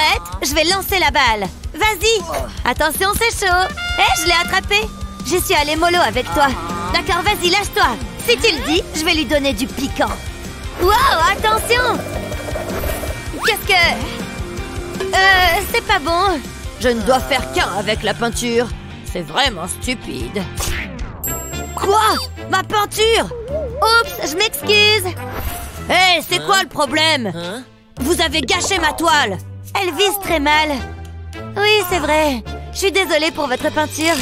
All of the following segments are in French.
Prête? Je vais lancer la balle. Vas-y. Attention, c'est chaud. Je l'ai attrapé. J'y suis allée mollo avec toi. D'accord, vas-y, lâche-toi. Si tu le dis, je vais lui donner du piquant. Wow, attention. Qu'est-ce que... c'est pas bon. Je ne dois faire qu'un avec la peinture. C'est vraiment stupide. Quoi? Ma peinture? Oups, je m'excuse. Hé, c'est quoi le problème? Vous avez gâché ma toile. Elle vise très mal. Oui, c'est vrai. Je suis désolée pour votre peinture.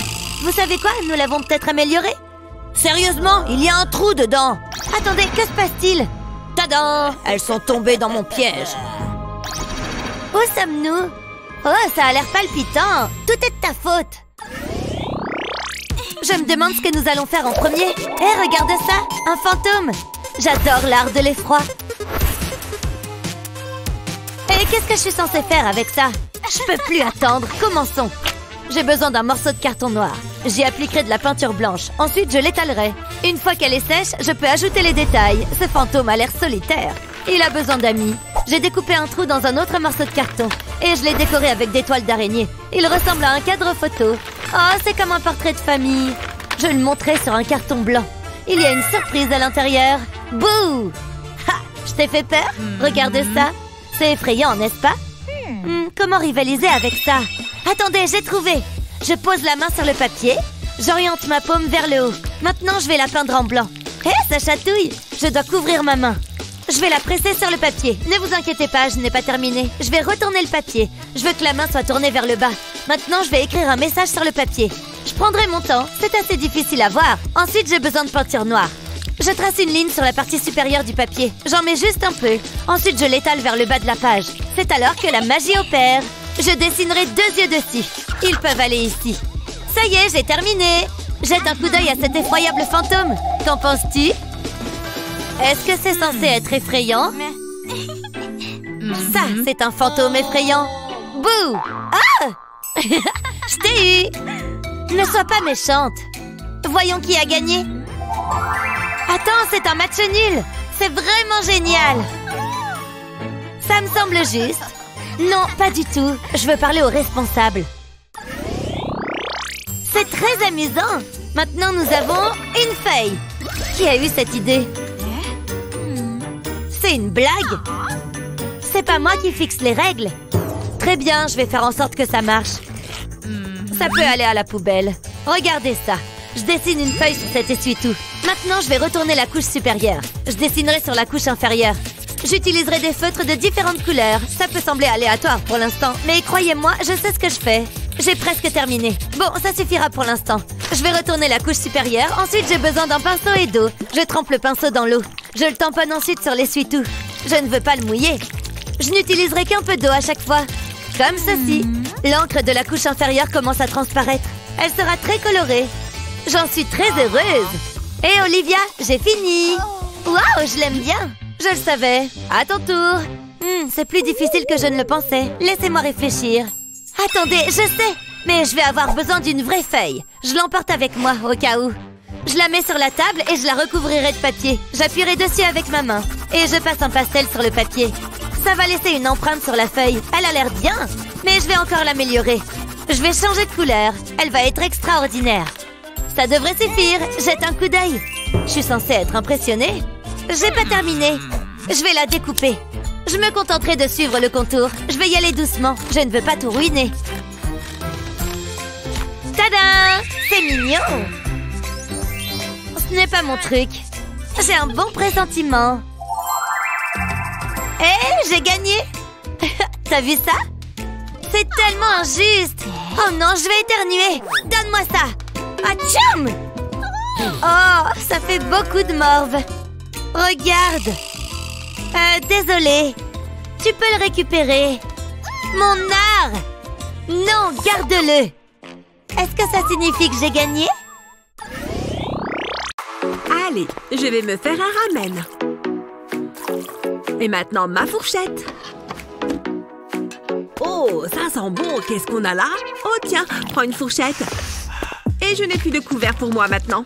Vous savez quoi? Nous l'avons peut-être améliorée. Sérieusement, il y a un trou dedans. Attendez, que se passe-t-il? Tadam! Elles sont tombées dans mon piège. Où sommes-nous? Oh, ça a l'air palpitant. Tout est de ta faute. Je me demande ce que nous allons faire en premier. Regarde ça, un fantôme. J'adore l'art de l'effroi. Et qu'est-ce que je suis censée faire avec ça? Je peux plus attendre, commençons. J'ai besoin d'un morceau de carton noir. J'y appliquerai de la peinture blanche. Ensuite, je l'étalerai. Une fois qu'elle est sèche, je peux ajouter les détails. Ce fantôme a l'air solitaire. Il a besoin d'amis. J'ai découpé un trou dans un autre morceau de carton. Et je l'ai décoré avec des toiles d'araignée. Il ressemble à un cadre photo. Oh, c'est comme un portrait de famille. Je le montrerai sur un carton blanc. Il y a une surprise à l'intérieur. Bouh! Ha! Je t'ai fait peur? Regarde ça. C'est effrayant, n'est-ce pas? Comment rivaliser avec ça? Attendez, j'ai trouvé. Je pose la main sur le papier. J'oriente ma paume vers le haut. Maintenant, je vais la peindre en blanc. Ça chatouille. Je dois couvrir ma main. Je vais la presser sur le papier. Ne vous inquiétez pas, je n'ai pas terminé. Je vais retourner le papier. Je veux que la main soit tournée vers le bas. Maintenant, je vais écrire un message sur le papier. Je prendrai mon temps. C'est assez difficile à voir. Ensuite, j'ai besoin de peinture noire. Je trace une ligne sur la partie supérieure du papier. J'en mets juste un peu. Ensuite, je l'étale vers le bas de la page. C'est alors que la magie opère. Je dessinerai 2 yeux dessus. Ils peuvent aller ici. Ça y est, j'ai terminé. Jette un coup d'œil à cet effroyable fantôme. Qu'en penses-tu? Est-ce que c'est censé être effrayant? Ça, c'est un fantôme effrayant. Bouh! Ah! Je t'ai eu! Ne sois pas méchante. Voyons qui a gagné. Attends, c'est un match nul. C'est vraiment génial. Ça me semble juste. Non, pas du tout. Je veux parler au responsable. C'est très amusant. Maintenant, nous avons une feuille. Qui a eu cette idée? C'est une blague? C'est pas moi qui fixe les règles. Très bien, je vais faire en sorte que ça marche. Ça peut aller à la poubelle. Regardez ça. Je dessine une feuille sur cet essuie-tout. Maintenant, je vais retourner la couche supérieure. Je dessinerai sur la couche inférieure. J'utiliserai des feutres de différentes couleurs. Ça peut sembler aléatoire pour l'instant, mais croyez-moi, je sais ce que je fais. J'ai presque terminé. Bon, ça suffira pour l'instant. Je vais retourner la couche supérieure. Ensuite, j'ai besoin d'un pinceau et d'eau. Je trempe le pinceau dans l'eau. Je le tamponne ensuite sur l'essuie-tout. Je ne veux pas le mouiller. Je n'utiliserai qu'un peu d'eau à chaque fois. Comme ceci. L'encre de la couche inférieure commence à transparaître. Elle sera très colorée. J'en suis très heureuse. Hé, Olivia, j'ai fini. Waouh, je l'aime bien. Je le savais. À ton tour. C'est plus difficile que je ne le pensais. Laissez-moi réfléchir. Attendez, je sais. Mais je vais avoir besoin d'une vraie feuille. Je l'emporte avec moi, au cas où. Je la mets sur la table et je la recouvrirai de papier. J'appuierai dessus avec ma main. Et je passe un pastel sur le papier. Ça va laisser une empreinte sur la feuille. Elle a l'air bien. Mais je vais encore l'améliorer. Je vais changer de couleur. Elle va être extraordinaire. Ça devrait suffire. Jette un coup d'œil. Je suis censée être impressionnée. J'ai pas terminé. Je vais la découper. Je me contenterai de suivre le contour. Je vais y aller doucement. Je ne veux pas tout ruiner. Tada! C'est mignon! Ce n'est pas mon truc. J'ai un bon pressentiment. Hé, j'ai gagné! T'as vu ça? C'est tellement injuste! Oh non, je vais éternuer! Donne-moi ça! Atchoum! Oh, ça fait beaucoup de morve. Regarde! Désolée. Tu peux le récupérer. Mon art! Non, garde-le! Est-ce que ça signifie que j'ai gagné? Allez, je vais me faire un ramen. Et maintenant, ma fourchette. Oh, ça sent bon. Qu'est-ce qu'on a là? Oh, tiens, prends une fourchette. Et je n'ai plus de couvert pour moi maintenant.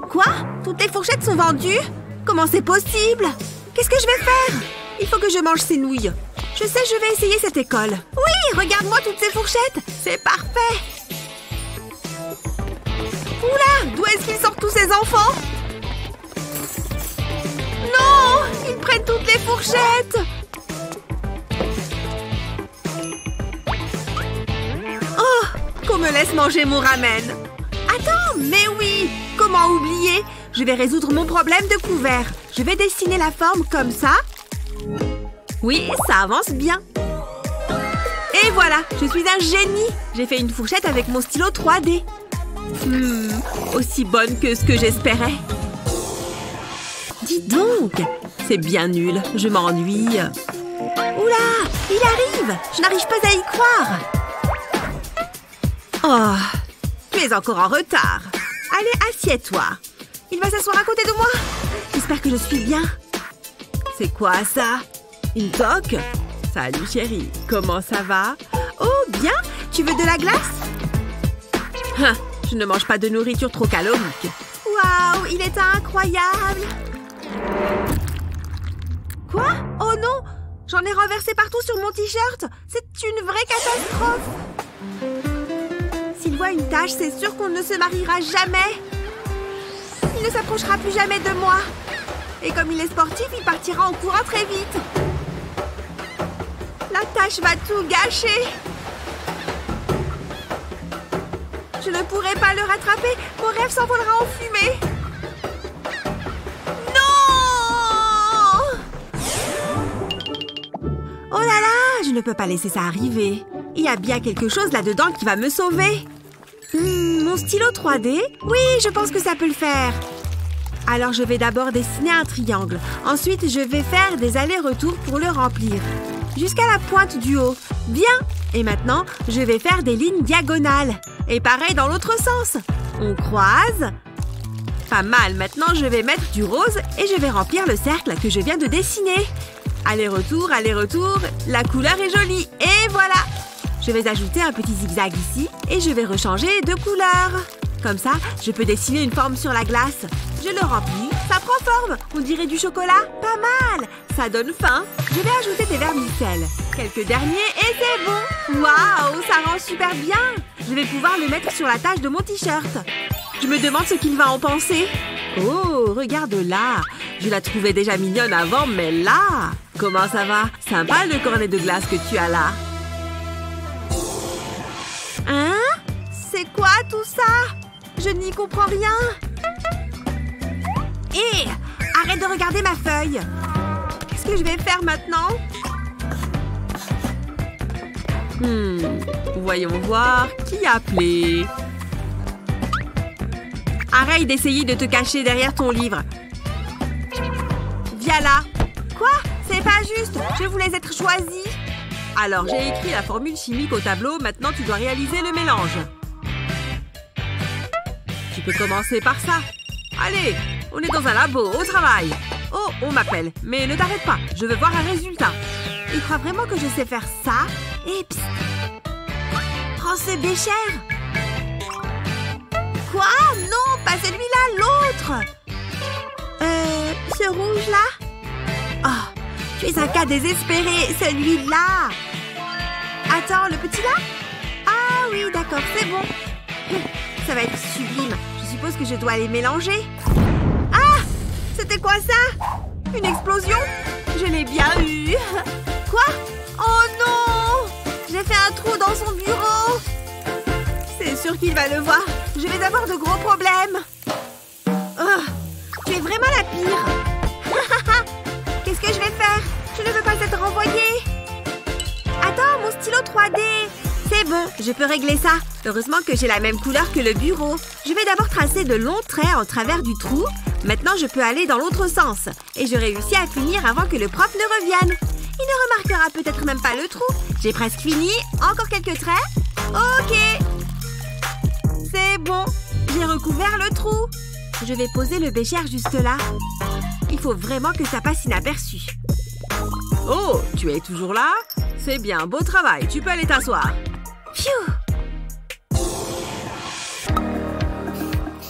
Quoi? Toutes les fourchettes sont vendues? Comment c'est possible? Qu'est-ce que je vais faire? Il faut que je mange ces nouilles. Je sais, je vais essayer cette école. Oui, regarde-moi toutes ces fourchettes. C'est parfait. Oula, d'où est-ce qu'ils sortent tous ces enfants? Non, ils prennent toutes les fourchettes. Oh, qu'on me laisse manger mon ramen. Attends, mais oui, comment oublier? Je vais résoudre mon problème de couvert. Je vais dessiner la forme comme ça. Oui, ça avance bien. Et voilà, je suis un génie. J'ai fait une fourchette avec mon stylo 3D. Aussi bonne que ce que j'espérais. Dis donc, c'est bien nul, je m'ennuie. Oula, il arrive. Je n'arrive pas à y croire. Oh, tu es encore en retard. Allez, assieds-toi. Il va s'asseoir à côté de moi. J'espère que je suis bien. C'est quoi ça? Une toque? Salut chérie, comment ça va? Oh, bien. Tu veux de la glace? Je ne mange pas de nourriture trop calorique. Waouh, il est incroyable. Quoi? Oh non, j'en ai renversé partout sur mon t-shirt. C'est une vraie catastrophe. S'il voit une tache, c'est sûr qu'on ne se mariera jamais. Il ne s'approchera plus jamais de moi. Et comme il est sportif, il partira en courant très vite. La tache va tout gâcher. Je ne pourrai pas le rattraper. Mon rêve s'envolera en fumée. Non! Oh là là, je ne peux pas laisser ça arriver. Il y a bien quelque chose là-dedans qui va me sauver. Mon stylo 3D? Oui, je pense que ça peut le faire. Alors, je vais d'abord dessiner un triangle. Ensuite, je vais faire des allers-retours pour le remplir. Jusqu'à la pointe du haut. Bien! Et maintenant, je vais faire des lignes diagonales. Et pareil dans l'autre sens. On croise. Pas mal. Maintenant, je vais mettre du rose et je vais remplir le cercle que je viens de dessiner. Aller-retour, aller-retour. La couleur est jolie. Et voilà! Je vais ajouter un petit zigzag ici et je vais rechanger de couleur. Comme ça, je peux dessiner une forme sur la glace. Je le remplis, ça prend forme. On dirait du chocolat. Pas mal. Ça donne faim. Je vais ajouter des vermicelles. Quelques derniers et c'est bon. Waouh, ça rend super bien. Je vais pouvoir le mettre sur la tache de mon t-shirt. Je me demande ce qu'il va en penser. Oh, regarde là. Je la trouvais déjà mignonne avant, mais là... Comment ça va? Sympa le cornet de glace que tu as là. Hein? C'est quoi tout ça? Je n'y comprends rien. Hé! Arrête de regarder ma feuille. Qu'est-ce que je vais faire maintenant? Voyons voir. Qui a appelé? Arrête d'essayer de te cacher derrière ton livre. Viens là. Quoi? C'est pas juste. Je voulais être choisie. Alors, j'ai écrit la formule chimique au tableau. Maintenant, tu dois réaliser le mélange. Tu peux commencer par ça. Allez, on est dans un labo, au travail. Oh, on m'appelle. Mais ne t'arrête pas, je veux voir un résultat. Il croit vraiment que je sais faire ça? Et psst. Prends ce bécher. Quoi? Non, pas celui-là, l'autre. Ce rouge-là? Oh, tu es un cas désespéré, celui-là. Attends, le petit là? Ah oui, d'accord, c'est bon. Ça va être sublime. Je suppose que je dois les mélanger. Ah! C'était quoi ça? Une explosion? Je l'ai bien eu. Quoi? Oh non! J'ai fait un trou dans son bureau. C'est sûr qu'il va le voir. Je vais avoir de gros problèmes. Oh, tu es vraiment la pire. Qu'est-ce que je vais faire? Je ne veux pas être renvoyée. Attends, mon stylo 3D. C'est bon, je peux régler ça. Heureusement que j'ai la même couleur que le bureau. Je vais d'abord tracer de longs traits en travers du trou. Maintenant, je peux aller dans l'autre sens. Et je réussis à finir avant que le prof ne revienne. Il ne remarquera peut-être même pas le trou. J'ai presque fini. Encore quelques traits. Ok. C'est bon. J'ai recouvert le trou. Je vais poser le bécher juste là. Il faut vraiment que ça passe inaperçu. Oh, tu es toujours là? C'est bien, beau travail. Tu peux aller t'asseoir. Phew!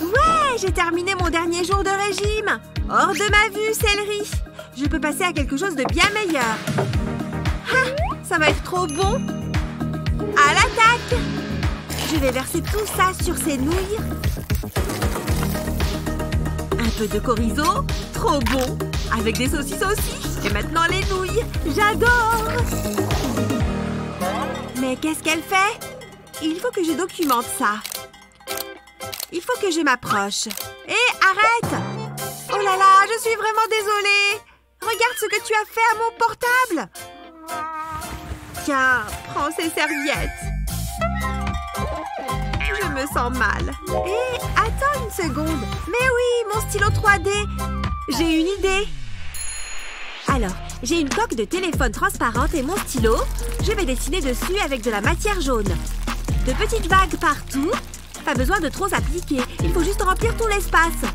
Ouais, j'ai terminé mon dernier jour de régime. Hors de ma vue, céleri. Je peux passer à quelque chose de bien meilleur. Ah, ça va être trop bon. À l'attaque! Je vais verser tout ça sur ces nouilles. Un peu de chorizo. Trop bon. Avec des saucisses aussi. Et maintenant les nouilles. J'adore! Mais qu'est-ce qu'elle fait? Il faut que je documente ça. Il faut que je m'approche. Hé, arrête! Oh là là, je suis vraiment désolée. Regarde ce que tu as fait à mon portable. Tiens, prends ces serviettes. Je me sens mal. Hé, attends une seconde. Mais oui, mon stylo 3D. J'ai une idée. Alors, j'ai une coque de téléphone transparente et mon stylo. Je vais dessiner dessus avec de la matière jaune. De petites vagues partout. Pas besoin de trop appliquer. Il faut juste remplir tout l'espace.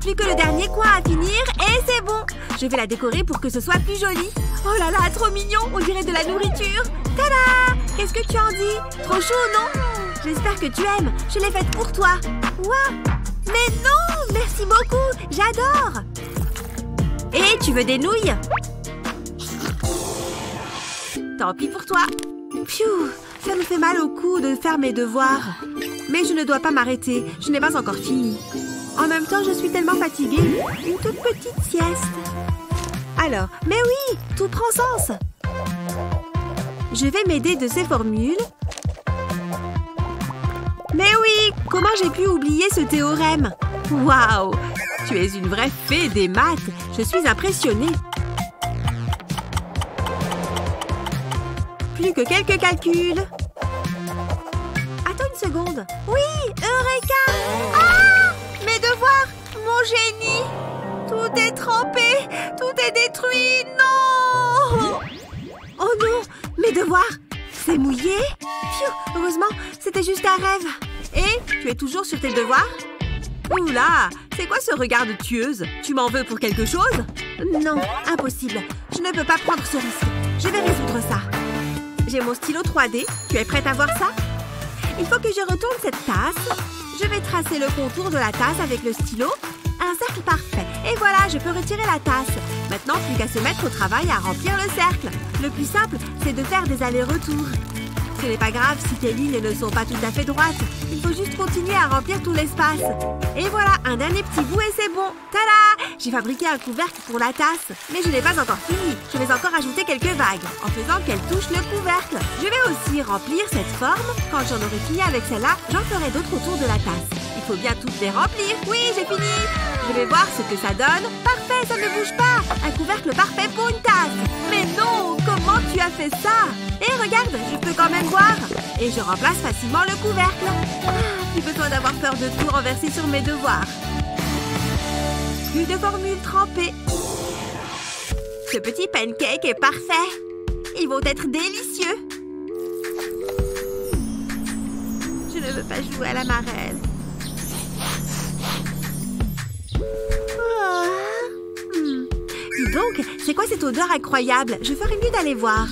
Plus que le dernier coin à finir et c'est bon. Je vais la décorer pour que ce soit plus joli. Oh là là, trop mignon. On dirait de la nourriture. Tada! Qu'est-ce que tu en dis? Trop chaud, non? J'espère que tu aimes. Je l'ai faite pour toi. Waouh! Mais non! Merci beaucoup. J'adore. Et tu veux des nouilles? Tant pis pour toi. Pfiou! Ça me fait mal au cou de faire mes devoirs. Mais je ne dois pas m'arrêter. Je n'ai pas encore fini. En même temps, je suis tellement fatiguée. Une toute petite sieste. Alors, mais oui, tout prend sens. Je vais m'aider de ces formules. Mais oui, comment j'ai pu oublier ce théorème? Waouh! Tu es une vraie fée des maths. Je suis impressionnée. Plus que quelques calculs. Attends une seconde. Oui, Eureka! Ah! Mes devoirs! Mon génie! Tout est trempé! Tout est détruit! Non! Oh non! Mes devoirs! C'est mouillé? Pfiou! Heureusement, c'était juste un rêve. Et tu es toujours sur tes devoirs? Oula! C'est quoi ce regard de tueuse? Tu m'en veux pour quelque chose? Non, impossible. Je ne peux pas prendre ce risque. Je vais résoudre ça. J'ai mon stylo 3D. Tu es prête à voir ça? Il faut que je retourne cette tasse. Je vais tracer le contour de la tasse avec le stylo. Un cercle parfait. Et voilà, je peux retirer la tasse. Maintenant, plus qu'à se mettre au travail à remplir le cercle. Le plus simple, c'est de faire des allers-retours. Ce n'est pas grave si tes lignes ne sont pas tout à fait droites. Il faut juste continuer à remplir tout l'espace. Et voilà, un dernier petit bout et c'est bon. Tada! J'ai fabriqué un couvercle pour la tasse. Mais je n'ai pas encore fini. Je vais encore ajouter quelques vagues, en faisant qu'elle touche le couvercle. Je vais aussi remplir cette forme. Quand j'en aurai fini avec celle-là, j'en ferai d'autres autour de la tasse. Il faut bien toutes les remplir. Oui, j'ai fini. Je vais voir ce que ça donne. Parfait, ça ne bouge pas. Un couvercle parfait pour une tasse. Mais non, comment tu as fait ça? Et regarde, je peux quand même boire. Et je remplace facilement le couvercle. Plus besoin d'avoir peur de tout renverser sur mes devoirs. Plus de formules trempées. Ce petit pancake est parfait. Ils vont être délicieux. Je ne veux pas jouer à la marelle. Dis donc, c'est quoi cette odeur incroyable? Je ferais mieux d'aller voir.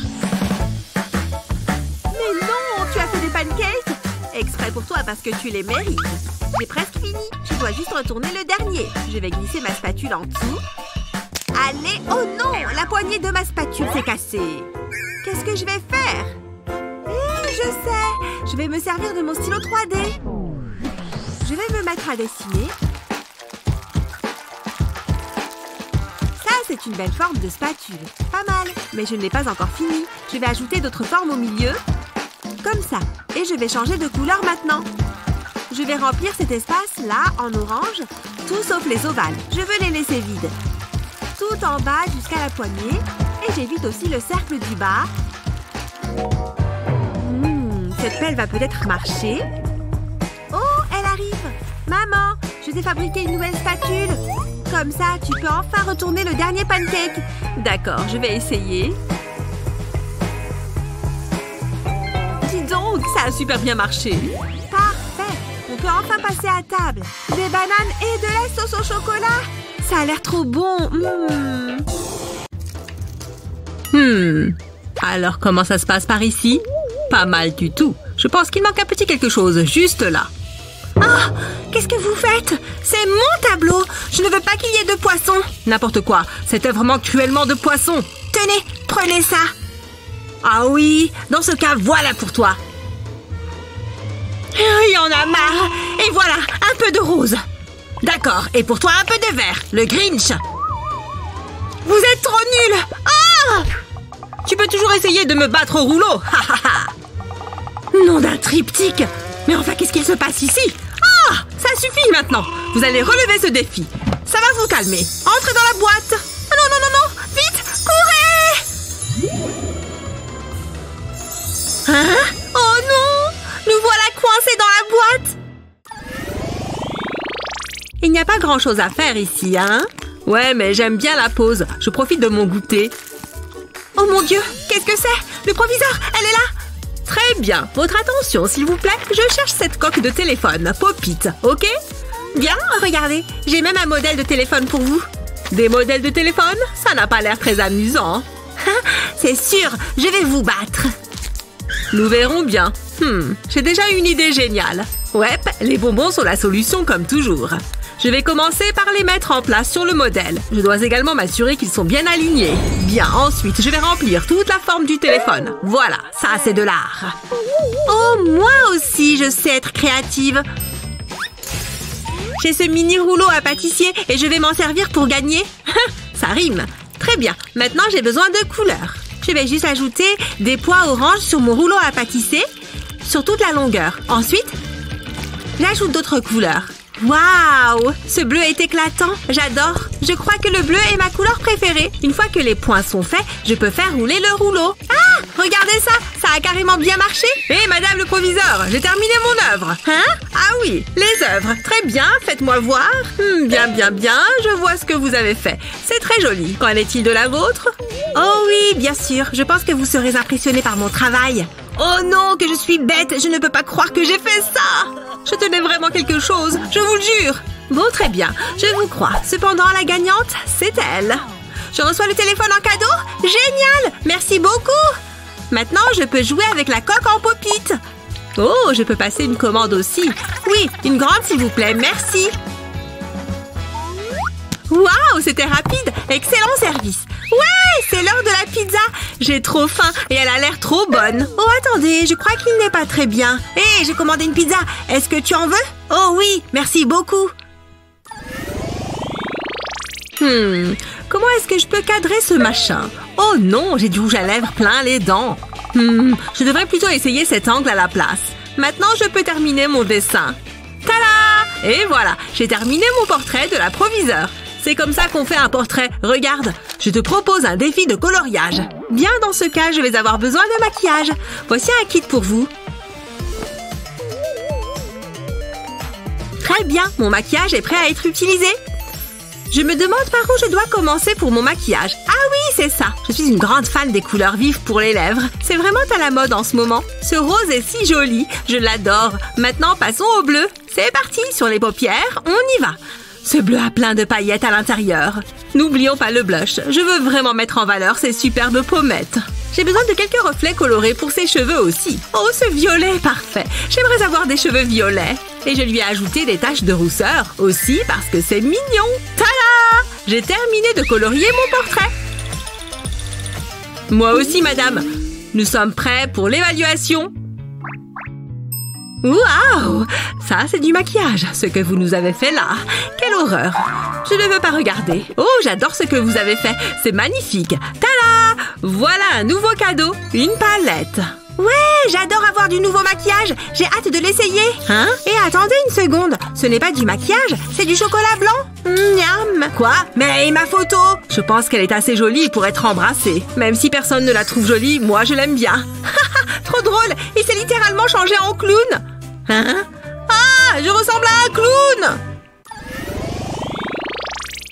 Mais non, tu as fait des pancakes? Exprès pour toi parce que tu les mérites. J'ai presque fini. Je dois juste retourner le dernier. Je vais glisser ma spatule en dessous. Allez, oh non! La poignée de ma spatule s'est cassée. Qu'est-ce que je vais faire? Je sais! Je vais me servir de mon stylo 3D. Je vais me mettre à dessiner. Ça, c'est une belle forme de spatule. Pas mal. Mais je ne l'ai pas encore fini. Je vais ajouter d'autres formes au milieu. Comme ça. Et je vais changer de couleur maintenant. Je vais remplir cet espace-là en orange, tout sauf les ovales. Je veux les laisser vides. Tout en bas jusqu'à la poignée. Et j'évite aussi le cercle du bas. Cette pelle va peut-être marcher. Oh, elle arrive. Maman, je t'ai fabriqué une nouvelle spatule. Comme ça, tu peux enfin retourner le dernier pancake. D'accord, je vais essayer. Dis donc, ça a super bien marché. Parfait. On peut enfin passer à table. Des bananes et de la sauce au chocolat. Ça a l'air trop bon. Alors, comment ça se passe par ici? Pas mal du tout. Je pense qu'il manque un petit quelque chose, juste là. Ah! Qu'est-ce que vous faites? C'est mon tableau! Je ne veux pas qu'il y ait de poissons! N'importe quoi. Cette œuvre manque cruellement de poissons. Tenez, prenez ça! Ah oui, dans ce cas, voilà pour toi. Il y en a marre. Et voilà, un peu de rose. D'accord, et pour toi, un peu de vert, le Grinch. Vous êtes trop nuls. Ah! Tu peux toujours essayer de me battre au rouleau. Nom d'un triptyque. Mais enfin, qu'est-ce qu'il se passe ici? Ah! Ça suffit maintenant. Vous allez relever ce défi. Ça va vous calmer. Entrez dans la boîte. Non, non, non, non. Vite, courez! Hein? Oh non! Nous voilà coincés dans la boîte. Il n'y a pas grand-chose à faire ici, hein? Ouais, mais j'aime bien la pause. Je profite de mon goûter. Oh mon Dieu, qu'est-ce que c'est? Le proviseur, elle est là. Très bien. Votre attention, s'il vous plaît. Je cherche cette coque de téléphone. Pop-it, ok? Bien, regardez. J'ai même un modèle de téléphone pour vous. Des modèles de téléphone? Ça n'a pas l'air très amusant. C'est sûr, je vais vous battre. Nous verrons bien. J'ai déjà une idée géniale. Ouais, les bonbons sont la solution comme toujours. Je vais commencer par les mettre en place sur le modèle. Je dois également m'assurer qu'ils sont bien alignés. Bien, ensuite, je vais remplir toute la forme du téléphone. Voilà, ça c'est de l'art. Oh, moi aussi, je sais être créative. J'ai ce mini rouleau à pâtissier et je vais m'en servir pour gagner. Ça rime. Très bien, maintenant j'ai besoin de couleurs. Je vais juste ajouter des pois oranges sur mon rouleau à pâtisser, sur toute la longueur. Ensuite, j'ajoute d'autres couleurs. Waouh! Ce bleu est éclatant, j'adore. Je crois que le bleu est ma couleur préférée. Une fois que les points sont faits, je peux faire rouler le rouleau. Ah! Regardez ça! Ça a carrément bien marché! Hé, madame le proviseur, j'ai terminé mon œuvre. Hein? Ah oui, les œuvres. Très bien, faites-moi voir. Bien, bien, bien, je vois ce que vous avez fait. C'est très joli. Qu'en est-il de la vôtre? Oh oui, bien sûr. Je pense que vous serez impressionné par mon travail. Oh non, que je suis bête! Je ne peux pas croire que j'ai fait ça! Je tenais vraiment quelque chose, je vous le jure! Bon, très bien, je vous crois. Cependant, la gagnante, c'est elle. Je reçois le téléphone en cadeau? Génial! Merci beaucoup! Maintenant, je peux jouer avec la coque en pop-it. Oh, je peux passer une commande aussi. Oui, une grande s'il vous plaît, merci. Waouh, c'était rapide! Excellent service! Ouais, c'est l'heure de la pizza! J'ai trop faim et elle a l'air trop bonne. Oh, attendez, je crois qu'il n'est pas très bien. Hé, j'ai commandé une pizza. Est-ce que tu en veux? Oh oui, merci beaucoup. Comment est-ce que je peux cadrer ce machin? Oh non, j'ai du rouge à lèvres plein les dents. Je devrais plutôt essayer cet angle à la place. Maintenant, je peux terminer mon dessin. Tada! Et voilà, j'ai terminé mon portrait de la proviseure. C'est comme ça qu'on fait un portrait. Regarde, je te propose un défi de coloriage. Bien, dans ce cas, je vais avoir besoin de maquillage. Voici un kit pour vous. Très bien, mon maquillage est prêt à être utilisé. Je me demande par où je dois commencer pour mon maquillage. Ah oui, c'est ça. Je suis une grande fan des couleurs vives pour les lèvres. C'est vraiment à la mode en ce moment. Ce rose est si joli. Je l'adore. Maintenant, passons au bleu. C'est parti, sur les paupières, on y va. Ce bleu a plein de paillettes à l'intérieur. N'oublions pas le blush. Je veux vraiment mettre en valeur ces superbes pommettes. J'ai besoin de quelques reflets colorés pour ses cheveux aussi. Oh, ce violet, parfait. J'aimerais avoir des cheveux violets. Et je lui ai ajouté des taches de rousseur aussi parce que c'est mignon. Tada! J'ai terminé de colorier mon portrait. Moi aussi, madame. Nous sommes prêts pour l'évaluation. Waouh! Ça, c'est du maquillage, ce que vous nous avez fait là. Quelle horreur! Je ne veux pas regarder. Oh, j'adore ce que vous avez fait. C'est magnifique. Tada! Voilà un nouveau cadeau. Une palette. Ouais, j'adore avoir du nouveau maquillage. J'ai hâte de l'essayer. Hein? Et attendez une seconde. Ce n'est pas du maquillage, c'est du chocolat blanc. Miam! Quoi? Mais ma photo? Je pense qu'elle est assez jolie pour être embrassée. Même si personne ne la trouve jolie, moi je l'aime bien. Trop drôle! Il s'est littéralement changé en clown. Hein? Ah! Je ressemble à un clown!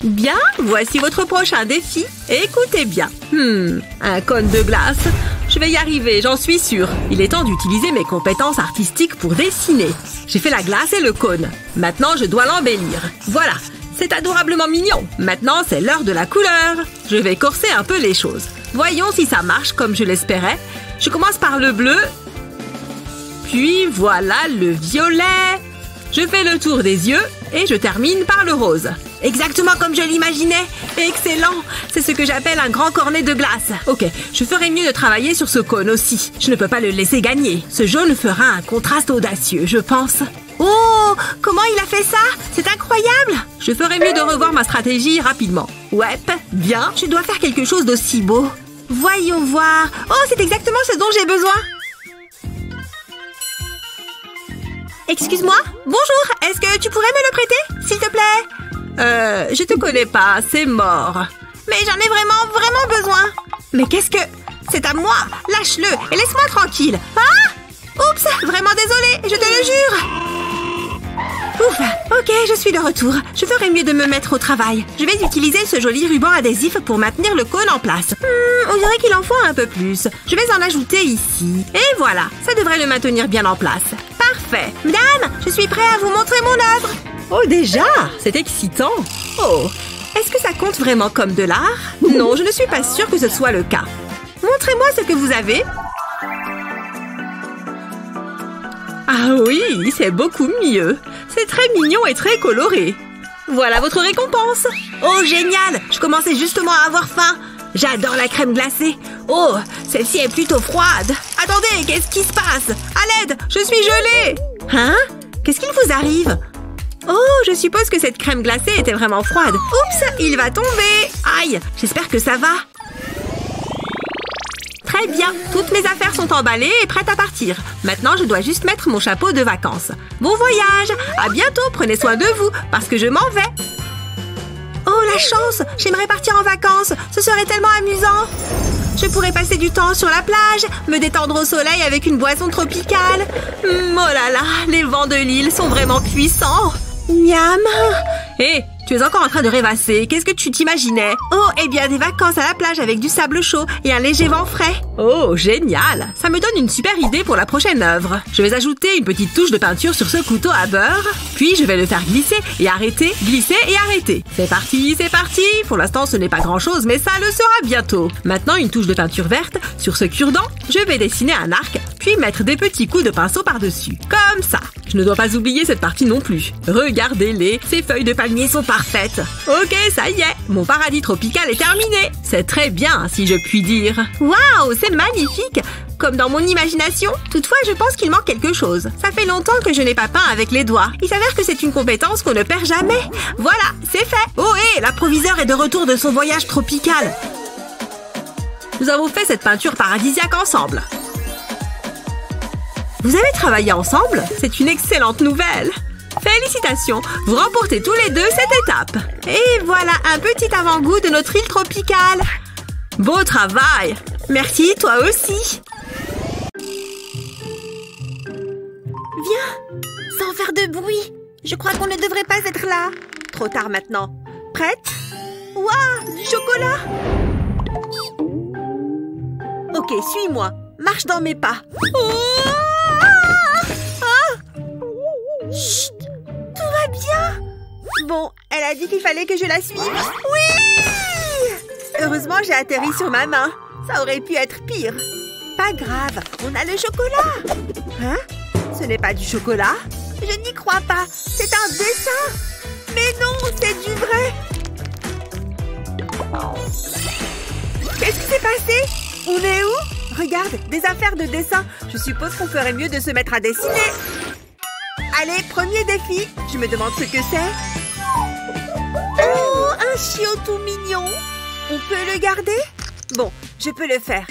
Bien, voici votre prochain défi. Écoutez bien. Un cône de glace. Je vais y arriver, j'en suis sûre. Il est temps d'utiliser mes compétences artistiques pour dessiner. J'ai fait la glace et le cône. Maintenant, je dois l'embellir. Voilà, c'est adorablement mignon. Maintenant, c'est l'heure de la couleur. Je vais corser un peu les choses. Voyons si ça marche comme je l'espérais. Je commence par le bleu. Puis voilà le violet. Je fais le tour des yeux et je termine par le rose. Exactement comme je l'imaginais. Excellent. C'est ce que j'appelle un grand cornet de glace. Ok, je ferais mieux de travailler sur ce cône aussi. Je ne peux pas le laisser gagner. Ce jaune fera un contraste audacieux, je pense. Oh, comment il a fait ça? C'est incroyable! Je ferais mieux de revoir ma stratégie rapidement. Ouais, bien. Je dois faire quelque chose d'aussi beau. Voyons voir. Oh, c'est exactement ce dont j'ai besoin. Excuse-moi. Bonjour. Est-ce que tu pourrais me le prêter, s'il te plaît? Je te connais pas. C'est mort. Mais j'en ai vraiment besoin. Mais qu'est-ce que... C'est à moi. Lâche-le et laisse-moi tranquille. Ah! Oups, vraiment désolée, je te le jure. Ouf, ok, je suis de retour. Je ferais mieux de me mettre au travail. Je vais utiliser ce joli ruban adhésif pour maintenir le cône en place. On dirait qu'il en faut un peu plus. Je vais en ajouter ici. Et voilà, ça devrait le maintenir bien en place. Parfait. Madame, je suis prêt à vous montrer mon œuvre. Oh, déjà? C'est excitant. Oh, est-ce que ça compte vraiment comme de l'art? Non, je ne suis pas sûre que ce soit le cas. Montrez-moi ce que vous avez. Ah oui, c'est beaucoup mieux. C'est très mignon et très coloré. Voilà votre récompense. Oh, génial! Je commençais justement à avoir faim. J'adore la crème glacée. Oh, celle-ci est plutôt froide. Attendez, qu'est-ce qui se passe? À l'aide, je suis gelée. Hein? Qu'est-ce qu'il vous arrive? Oh, je suppose que cette crème glacée était vraiment froide. Oups, il va tomber. Aïe, j'espère que ça va. Très bien, toutes mes affaires sont emballées et prêtes à partir. Maintenant, je dois juste mettre mon chapeau de vacances. Bon voyage! À bientôt, prenez soin de vous, parce que je m'en vais. Oh, la chance! J'aimerais partir en vacances. Ce serait tellement amusant. Je pourrais passer du temps sur la plage, me détendre au soleil avec une boisson tropicale. Oh là là, les vents de l'île sont vraiment puissants. Miam! Hé, tu es encore en train de rêvasser. Qu'est-ce que tu t'imaginais? Oh, eh bien, des vacances à la plage avec du sable chaud et un léger vent frais. Oh, génial! Ça me donne une super idée pour la prochaine œuvre. Je vais ajouter une petite touche de peinture sur ce couteau à beurre. Puis, je vais le faire glisser et arrêter, glisser et arrêter. C'est parti, c'est parti! Pour l'instant, ce n'est pas grand-chose, mais ça le sera bientôt. Maintenant, une touche de peinture verte sur ce cure-dent. Je vais dessiner un arc, puis mettre des petits coups de pinceau par-dessus. Comme ça. Je ne dois pas oublier cette partie non plus. Regardez-les, ces feuilles de palmier sont parfaites. Ok, ça y est, mon paradis tropical est terminé. C'est très bien, si je puis dire. Waouh, c'est magnifique! Comme dans mon imagination. Toutefois, je pense qu'il manque quelque chose. Ça fait longtemps que je n'ai pas peint avec les doigts. Il s'avère que c'est une compétence qu'on ne perd jamais. Voilà, c'est fait. Oh, hé, l'approviseur est de retour de son voyage tropical. Nous avons fait cette peinture paradisiaque ensemble. Vous avez travaillé ensemble? C'est une excellente nouvelle. Félicitations, vous remportez tous les deux cette étape. Et voilà un petit avant-goût de notre île tropicale. Beau travail. Merci, toi aussi. Viens, sans faire de bruit. Je crois qu'on ne devrait pas être là. Trop tard maintenant. Prête? Ouah, du chocolat. Ok, suis-moi. Marche dans mes pas. Oh! Chut! Tout va bien! Bon, elle a dit qu'il fallait que je la suive. Oui! Heureusement, j'ai atterri sur ma main. Ça aurait pu être pire. Pas grave, on a le chocolat. Hein? Ce n'est pas du chocolat? Je n'y crois pas. C'est un dessin. Mais non, c'est du vrai. Qu'est-ce qui s'est passé? On est où? Regarde, des affaires de dessin. Je suppose qu'on ferait mieux de se mettre à dessiner. Allez, premier défi. Je me demande ce que c'est. Oh, un chiot tout mignon. On peut le garder? Bon, je peux le faire.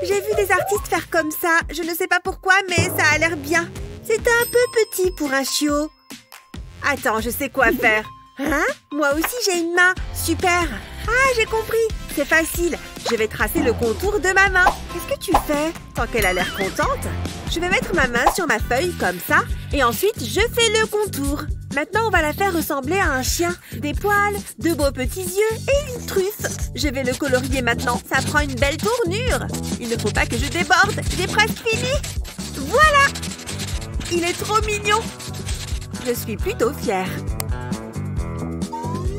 J'ai vu des artistes faire comme ça. Je ne sais pas pourquoi, mais ça a l'air bien. C'est un peu petit pour un chiot. Attends, je sais quoi faire. Hein? Moi aussi, j'ai une main. Super. Ah, j'ai compris. C'est facile. Je vais tracer le contour de ma main. Qu'est-ce que tu fais? Tant qu'elle a l'air contente. Je vais mettre ma main sur ma feuille comme ça. Et ensuite, je fais le contour. Maintenant, on va la faire ressembler à un chien. Des poils, de beaux petits yeux et une truffe. Je vais le colorier maintenant. Ça prend une belle tournure. Il ne faut pas que je déborde. J'ai presque fini. Voilà. Il est trop mignon. Je suis plutôt fière.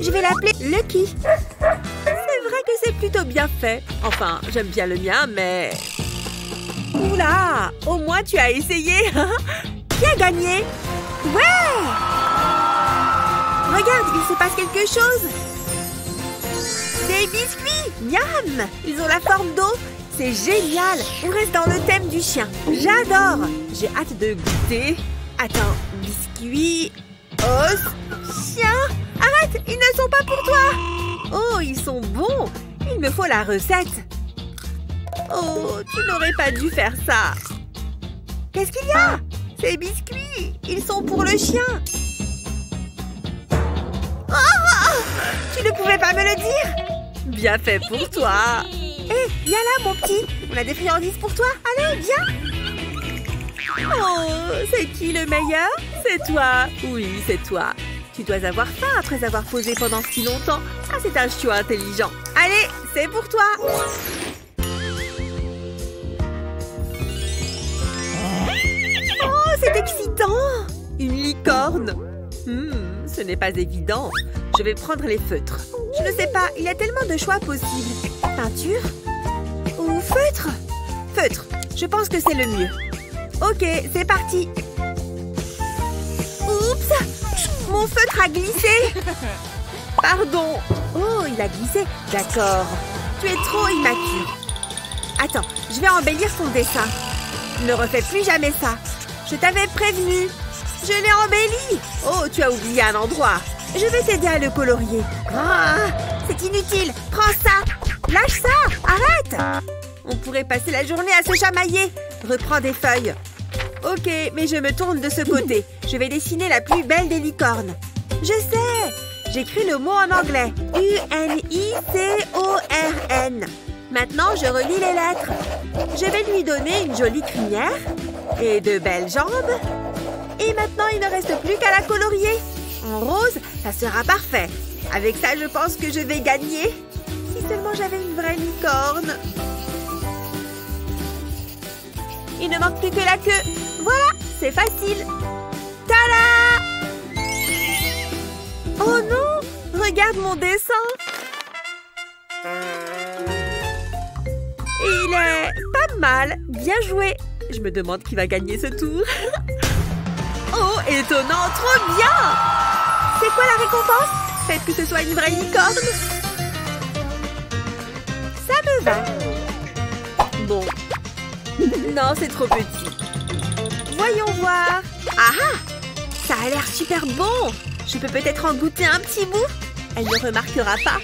Je vais l'appeler Lucky. C'est vrai que c'est plutôt bien fait. Enfin, j'aime bien le mien, mais... Oula! Au moins, tu as essayé. Qui a gagné? Ouais! Regarde, il se passe quelque chose. Des biscuits! Miam! Ils ont la forme d'eau. C'est génial. On reste dans le thème du chien. J'adore. J'ai hâte de goûter. Attends, biscuits, os, chien. Arrête, ils ne sont pas pour toi. Oh, ils sont bons. Il me faut la recette. Oh, tu n'aurais pas dû faire ça. Qu'est-ce qu'il y a? Ces biscuits, ils sont pour le chien. Oh, tu ne pouvais pas me le dire. Bien fait pour toi. Hé, viens là, mon petit. On a des friandises pour toi. Allez, viens. Oh, c'est qui le meilleur? C'est toi. Oui, c'est toi. Tu dois avoir faim après avoir posé pendant si longtemps. Ah, c'est un chiot intelligent. Allez, c'est pour toi. Oh, c'est excitant. Une licorne. Ce n'est pas évident. Je vais prendre les feutres. Je ne sais pas, il y a tellement de choix possibles. Peinture ou feutre? Feutre, je pense que c'est le mieux. Ok, c'est parti. Oups, mon feutre a glissé. Pardon. Oh, il a glissé. D'accord. Tu es trop immature. Attends, je vais embellir son dessin. Ne refais plus jamais ça. Je t'avais prévenu. Je l'ai embelli. Oh, tu as oublié un endroit. Je vais t'aider à le colorier. Ah, c'est inutile. Prends ça. Lâche ça. Arrête. On pourrait passer la journée à se chamailler. Reprends des feuilles. Ok, mais je me tourne de ce côté. Je vais dessiner la plus belle des licornes. Je sais. J'écris le mot en anglais. U-N-I-C-O-R-N. Maintenant, je relis les lettres. Je vais lui donner une jolie crinière et de belles jambes. Et maintenant, il ne reste plus qu'à la colorier. En rose, ça sera parfait. Avec ça, je pense que je vais gagner. Si seulement j'avais une vraie licorne. Il ne manque plus que la queue. Voilà, c'est facile. Tada! Oh non! Regarde mon dessin. Il est pas mal. Bien joué. Je me demande qui va gagner ce tour. Oh, étonnant, trop bien! C'est quoi la récompense? Faites que ce soit une vraie licorne. Ça me va. Bon. Non, c'est trop petit. Voyons voir. Ah ah! Ça a l'air super bon. Je peux peut-être en goûter un petit bout. Elle ne remarquera pas.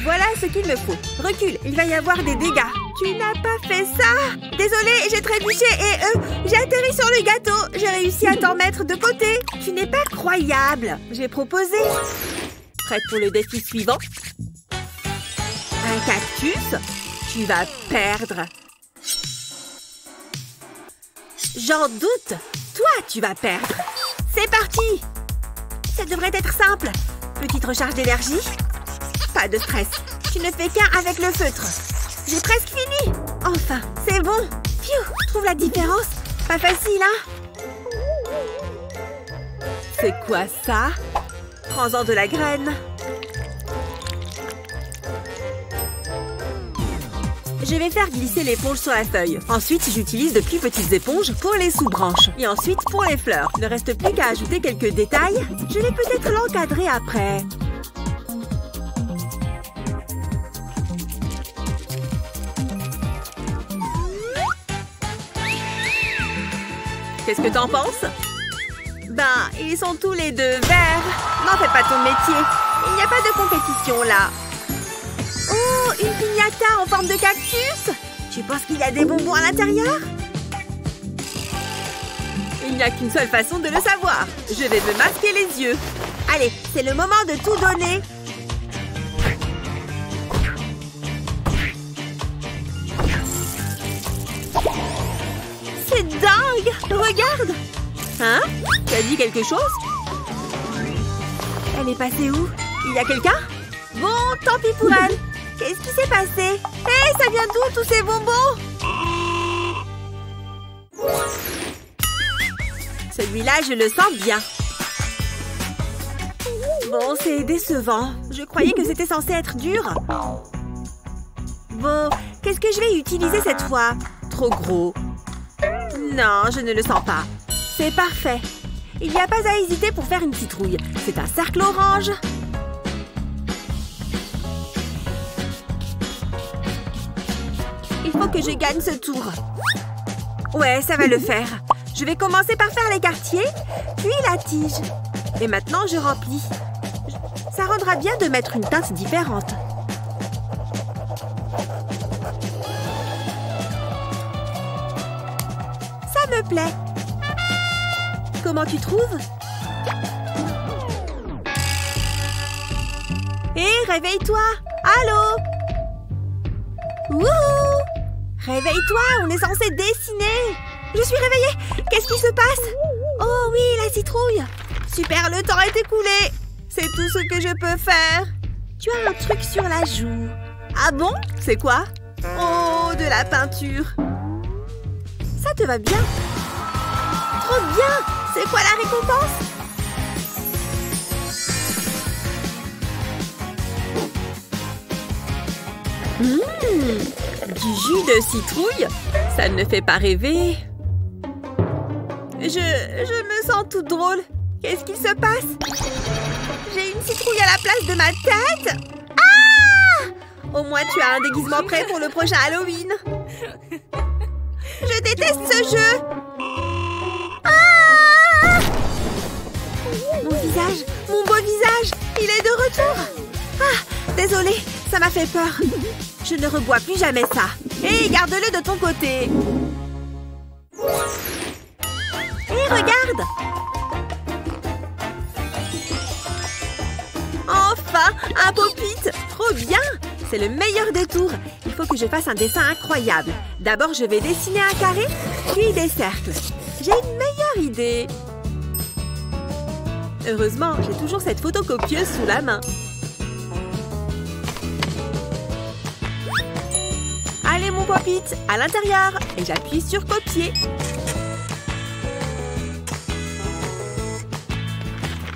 Voilà ce qu'il me faut. Recule, il va y avoir des dégâts. Tu n'as pas fait ça. Désolée, j'ai trébuché et j'ai atterri sur le gâteau. J'ai réussi à t'en mettre de côté. Tu n'es pas croyable. J'ai proposé. Prête pour le défi suivant? Un cactus? Tu vas perdre. J'en doute. Toi, tu vas perdre. C'est parti. Ça devrait être simple. Petite recharge d'énergie. Pas de stress. Tu ne fais qu'un avec le feutre. J'ai presque fini. Enfin, c'est bon. Pfiou, trouve la différence. Pas facile, hein? C'est quoi ça? Prends-en de la graine. Je vais faire glisser l'éponge sur la feuille. Ensuite, j'utilise de plus petites éponges pour les sous-branches. Et ensuite, pour les fleurs. Il ne reste plus qu'à ajouter quelques détails. Je vais peut-être l'encadrer après. Qu'est-ce que t'en penses? Ben, ils sont tous les deux verts. N'en fais pas ton métier. Il n'y a pas de compétition là. Oh, une piñata en forme de cactus. Tu penses qu'il y a des bonbons à l'intérieur? Il n'y a qu'une seule façon de le savoir. Je vais me masquer les yeux. Allez, c'est le moment de tout donner. C'est dingue! Regarde! Hein? Tu as dit quelque chose? Elle est passée où? Il y a quelqu'un? Bon, tant pis pour elle. Qu'est-ce qui s'est passé? Hé, ça vient d'où tous ces bonbons? Celui-là, je le sens bien. Bon, c'est décevant. Je croyais que c'était censé être dur. Bon, qu'est-ce que je vais utiliser cette fois? Trop gros. Non, je ne le sens pas. C'est parfait. Il n'y a pas à hésiter pour faire une citrouille. C'est un cercle orange. Il faut que je gagne ce tour. Ouais, ça va le faire. Je vais commencer par faire les quartiers, puis la tige. Et maintenant, je remplis. Ça rendra bien de mettre une teinte différente. Ça me plaît. Comment tu trouves? Hé, réveille-toi! Allô? Wouhou! Réveille-toi, on est censé dessiner! Je suis réveillée! Qu'est-ce qui se passe? Oh oui, la citrouille! Super, le temps est écoulé! C'est tout ce que je peux faire! Tu as un truc sur la joue. Ah bon? C'est quoi? Oh, de la peinture! Ça te va bien? Trop bien! C'est quoi la récompense? Du jus de citrouille? Ça ne fait pas rêver. Je me sens toute drôle. Qu'est-ce qu'il se passe? J'ai une citrouille à la place de ma tête? Ah! Au moins, tu as un déguisement prêt pour le prochain Halloween. Je déteste ce jeu. Ah! Mon visage, mon beau visage, il est de retour. Ah, désolée, ça m'a fait peur. Je ne rebois plus jamais ça. Hé, garde-le de ton côté. Hé, regarde! Enfin, un pop-it! Trop bien! C'est le meilleur des tours. Il faut que je fasse un dessin incroyable. D'abord, je vais dessiner un carré, puis des cercles. J'ai une meilleure idée. Heureusement, j'ai toujours cette photocopieuse sous la main. Allez, mon pop-it, à l'intérieur. Et j'appuie sur copier.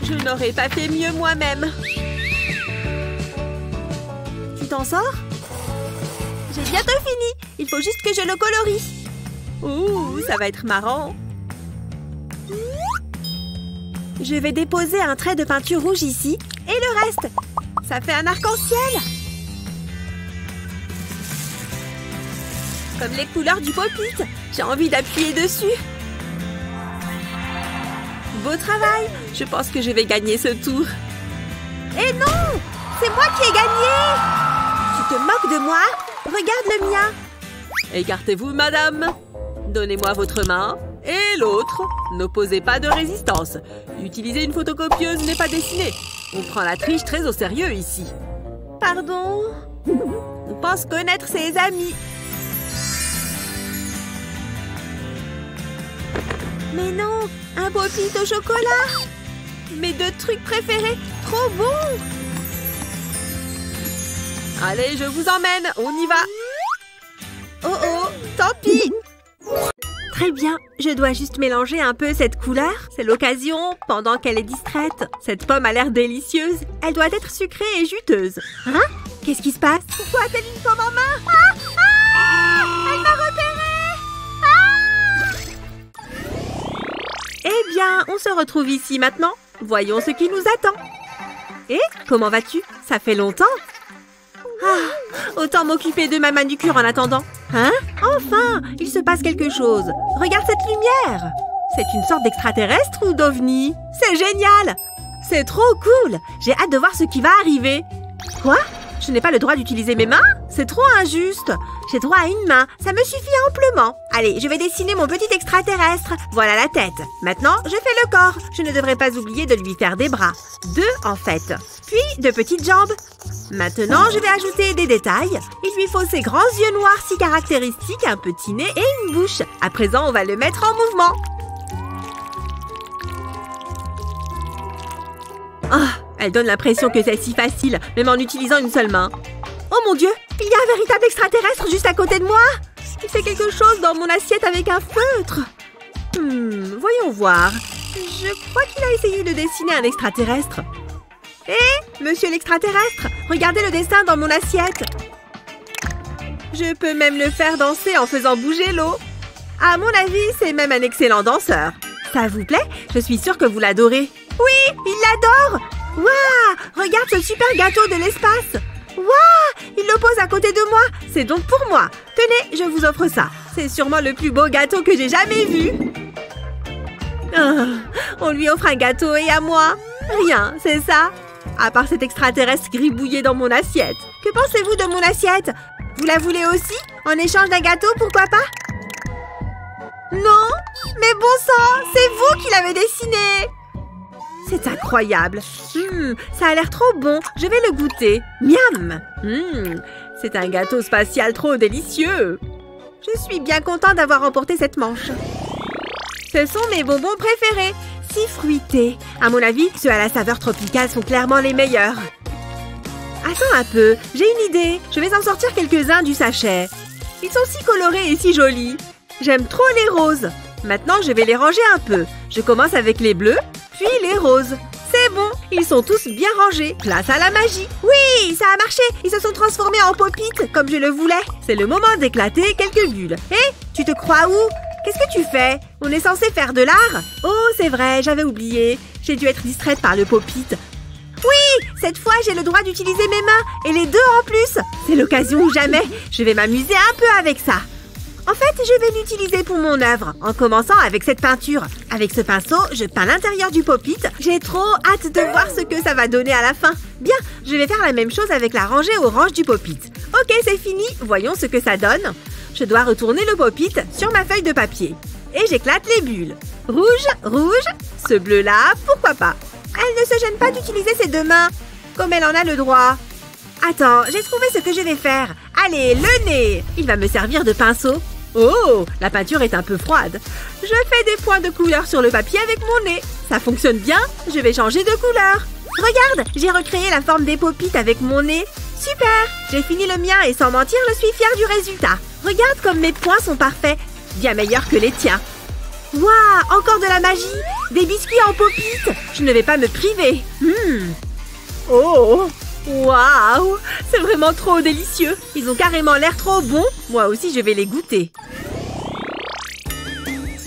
Je n'aurais pas fait mieux moi-même. Tu t'en sors? J'ai bientôt fini. Il faut juste que je le colorie. Ouh, ça va être marrant. Je vais déposer un trait de peinture rouge ici. Et le reste. Ça fait un arc-en-ciel. Comme les couleurs du pop-it. J'ai envie d'appuyer dessus. Beau travail. Je pense que je vais gagner ce tour. Eh non! C'est moi qui ai gagné! Tu te moques de moi? Regarde le mien. Écartez-vous, madame. Donnez-moi votre main. Et l'autre. N'opposez pas de résistance. Utiliser une photocopieuse n'est pas dessiné. On prend la triche très au sérieux ici. Pardon? On pense connaître ses amis. Mais non, un pop-it au chocolat. Mes deux trucs préférés, trop bons. Allez, je vous emmène, on y va. Oh oh, tant pis. Très bien, je dois juste mélanger un peu cette couleur. C'est l'occasion, pendant qu'elle est distraite. Cette pomme a l'air délicieuse. Elle doit être sucrée et juteuse. Hein? Qu'est-ce qui se passe? Pourquoi a-t-elle une pomme en main? Ah! Ah! Elle m'a repérée! Ah! Eh bien, on se retrouve ici maintenant. Voyons ce qui nous attend. Et comment vas-tu? Ça fait longtemps. Ah, autant m'occuper de ma manucure en attendant. Hein? Enfin, il se passe quelque chose. Regarde cette lumière. C'est une sorte d'extraterrestre ou d'ovni? C'est génial! C'est trop cool! J'ai hâte de voir ce qui va arriver. Quoi? Je n'ai pas le droit d'utiliser mes mains? C'est trop injuste. J'ai droit à une main. Ça me suffit amplement. Allez, je vais dessiner mon petit extraterrestre. Voilà la tête. Maintenant, je fais le corps. Je ne devrais pas oublier de lui faire des bras. 2 en fait. Puis, de petites jambes. Maintenant, je vais ajouter des détails. Il lui faut ses grands yeux noirs si caractéristiques, un petit nez et une bouche. À présent, on va le mettre en mouvement. Ah, elle donne l'impression que c'est si facile, même en utilisant une seule main. Oh mon Dieu, il y a un véritable extraterrestre juste à côté de moi. Il fait quelque chose dans mon assiette avec un feutre. Voyons voir. Je crois qu'il a essayé de dessiner un extraterrestre. Hé, monsieur l'extraterrestre, regardez le dessin dans mon assiette. Je peux même le faire danser en faisant bouger l'eau. À mon avis, c'est même un excellent danseur. Ça vous plaît? Je suis sûre que vous l'adorez. Oui, il l'adore! Waouh! Regarde ce super gâteau de l'espace! Waouh! Il le pose à côté de moi! C'est donc pour moi! Tenez, je vous offre ça. C'est sûrement le plus beau gâteau que j'ai jamais vu. Oh, on lui offre un gâteau et à moi? Rien, c'est ça? À part cet extraterrestre gribouillé dans mon assiette. Que pensez-vous de mon assiette? Vous la voulez aussi? En échange d'un gâteau, pourquoi pas? Non? Mais bon sang, c'est vous qui l'avez dessiné! C'est incroyable. Ça a l'air trop bon. Je vais le goûter. Miam! C'est un gâteau spatial trop délicieux. Je suis bien content d'avoir remporté cette manche. Ce sont mes bonbons préférés. Si fruités. À mon avis, ceux à la saveur tropicale sont clairement les meilleurs. Attends un peu. J'ai une idée. Je vais en sortir quelques-uns du sachet. Ils sont si colorés et si jolis. J'aime trop les roses. Maintenant, je vais les ranger un peu. Je commence avec les bleus, puis les roses. C'est bon, ils sont tous bien rangés. Place à la magie. Oui, ça a marché. Ils se sont transformés en pop-it, comme je le voulais. C'est le moment d'éclater quelques bulles. Hé, tu te crois où? Qu'est-ce que tu fais? On est censé faire de l'art? Oh, c'est vrai, j'avais oublié. J'ai dû être distraite par le pop-it. Oui, cette fois, j'ai le droit d'utiliser mes mains. Et les deux en plus. C'est l'occasion ou jamais. Je vais m'amuser un peu avec ça. En fait, je vais l'utiliser pour mon œuvre, en commençant avec cette peinture. Avec ce pinceau, je peins l'intérieur du pop-it. J'ai trop hâte de voir ce que ça va donner à la fin. Bien, je vais faire la même chose avec la rangée orange du pop-it. Ok, c'est fini. Voyons ce que ça donne. Je dois retourner le pop-it sur ma feuille de papier. Et j'éclate les bulles. Rouge, rouge. Ce bleu-là, pourquoi pas? Elle ne se gêne pas d'utiliser ses deux mains, comme elle en a le droit. Attends, j'ai trouvé ce que je vais faire. Allez, le nez! Il va me servir de pinceau. Oh, la peinture est un peu froide. Je fais des points de couleur sur le papier avec mon nez. Ça fonctionne bien, je vais changer de couleur. Regarde, j'ai recréé la forme des pop-it avec mon nez. Super, j'ai fini le mien et sans mentir, je suis fière du résultat. Regarde comme mes points sont parfaits. Bien meilleurs que les tiens. Waouh, encore de la magie! Des biscuits en pop-it! Je ne vais pas me priver. Oh! Waouh! C'est vraiment trop délicieux! Ils ont carrément l'air trop bons! Moi aussi, je vais les goûter.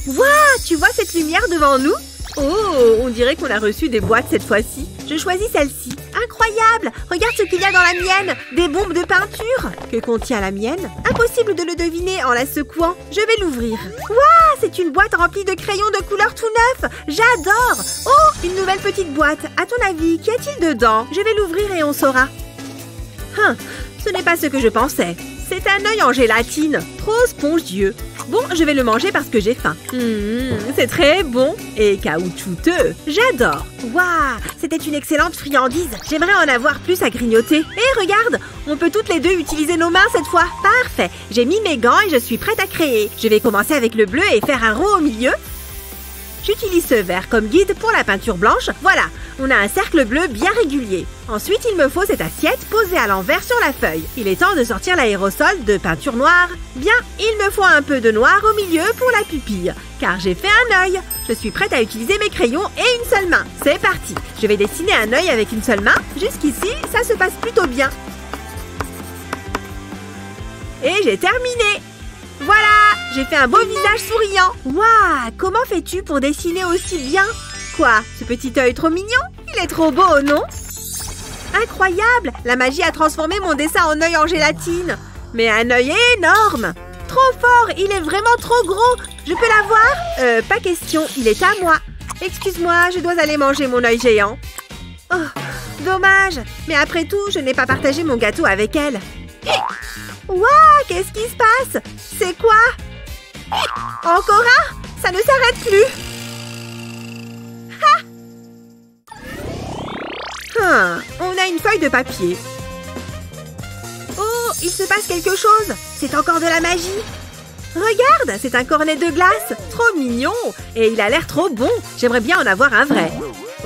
Waouh! Tu vois cette lumière devant nous? Oh! On dirait qu'on a reçu des boîtes cette fois-ci. Je choisis celle-ci. Incroyable! Regarde ce qu'il y a dans la mienne! Des bombes de peinture! Que contient la mienne? Impossible de le deviner en la secouant. Je vais l'ouvrir. Waouh! C'est une boîte remplie de crayons de couleur tout neuf! J'adore! Oh! Une nouvelle petite boîte. À ton avis, qu'y a-t-il dedans? Je vais l'ouvrir et on saura. Ce n'est pas ce que je pensais. C'est un œil en gélatine. Trop spongieux. Bon, je vais le manger parce que j'ai faim. C'est très bon et caoutchouteux. J'adore. Waouh, c'était une excellente friandise. J'aimerais en avoir plus à grignoter. Et regarde, on peut toutes les deux utiliser nos mains cette fois. Parfait. J'ai mis mes gants et je suis prête à créer. Je vais commencer avec le bleu et faire un rond au milieu. J'utilise ce vert comme guide pour la peinture blanche. Voilà, on a un cercle bleu bien régulier. Ensuite, il me faut cette assiette posée à l'envers sur la feuille. Il est temps de sortir l'aérosol de peinture noire. Bien, il me faut un peu de noir au milieu pour la pupille, car j'ai fait un œil. Je suis prête à utiliser mes crayons et une seule main. C'est parti. Je vais dessiner un œil avec une seule main. Jusqu'ici, ça se passe plutôt bien. Et j'ai terminé. Voilà, j'ai fait un beau visage souriant. Waouh, comment fais-tu pour dessiner aussi bien? Quoi, ce petit œil trop mignon? Il est trop beau, non? Incroyable, la magie a transformé mon dessin en œil en gélatine. Mais un œil énorme. Trop fort, il est vraiment trop gros. Je peux l'avoir? Pas question, il est à moi. Excuse-moi, je dois aller manger mon œil géant. Oh, dommage. Mais après tout, je n'ai pas partagé mon gâteau avec elle. Waouh, qu'est-ce qui se passe? C'est quoi? Encore un? Ça ne s'arrête plus. On a une feuille de papier. Oh, il se passe quelque chose. C'est encore de la magie. Regarde, c'est un cornet de glace. Trop mignon. Et il a l'air trop bon. J'aimerais bien en avoir un vrai.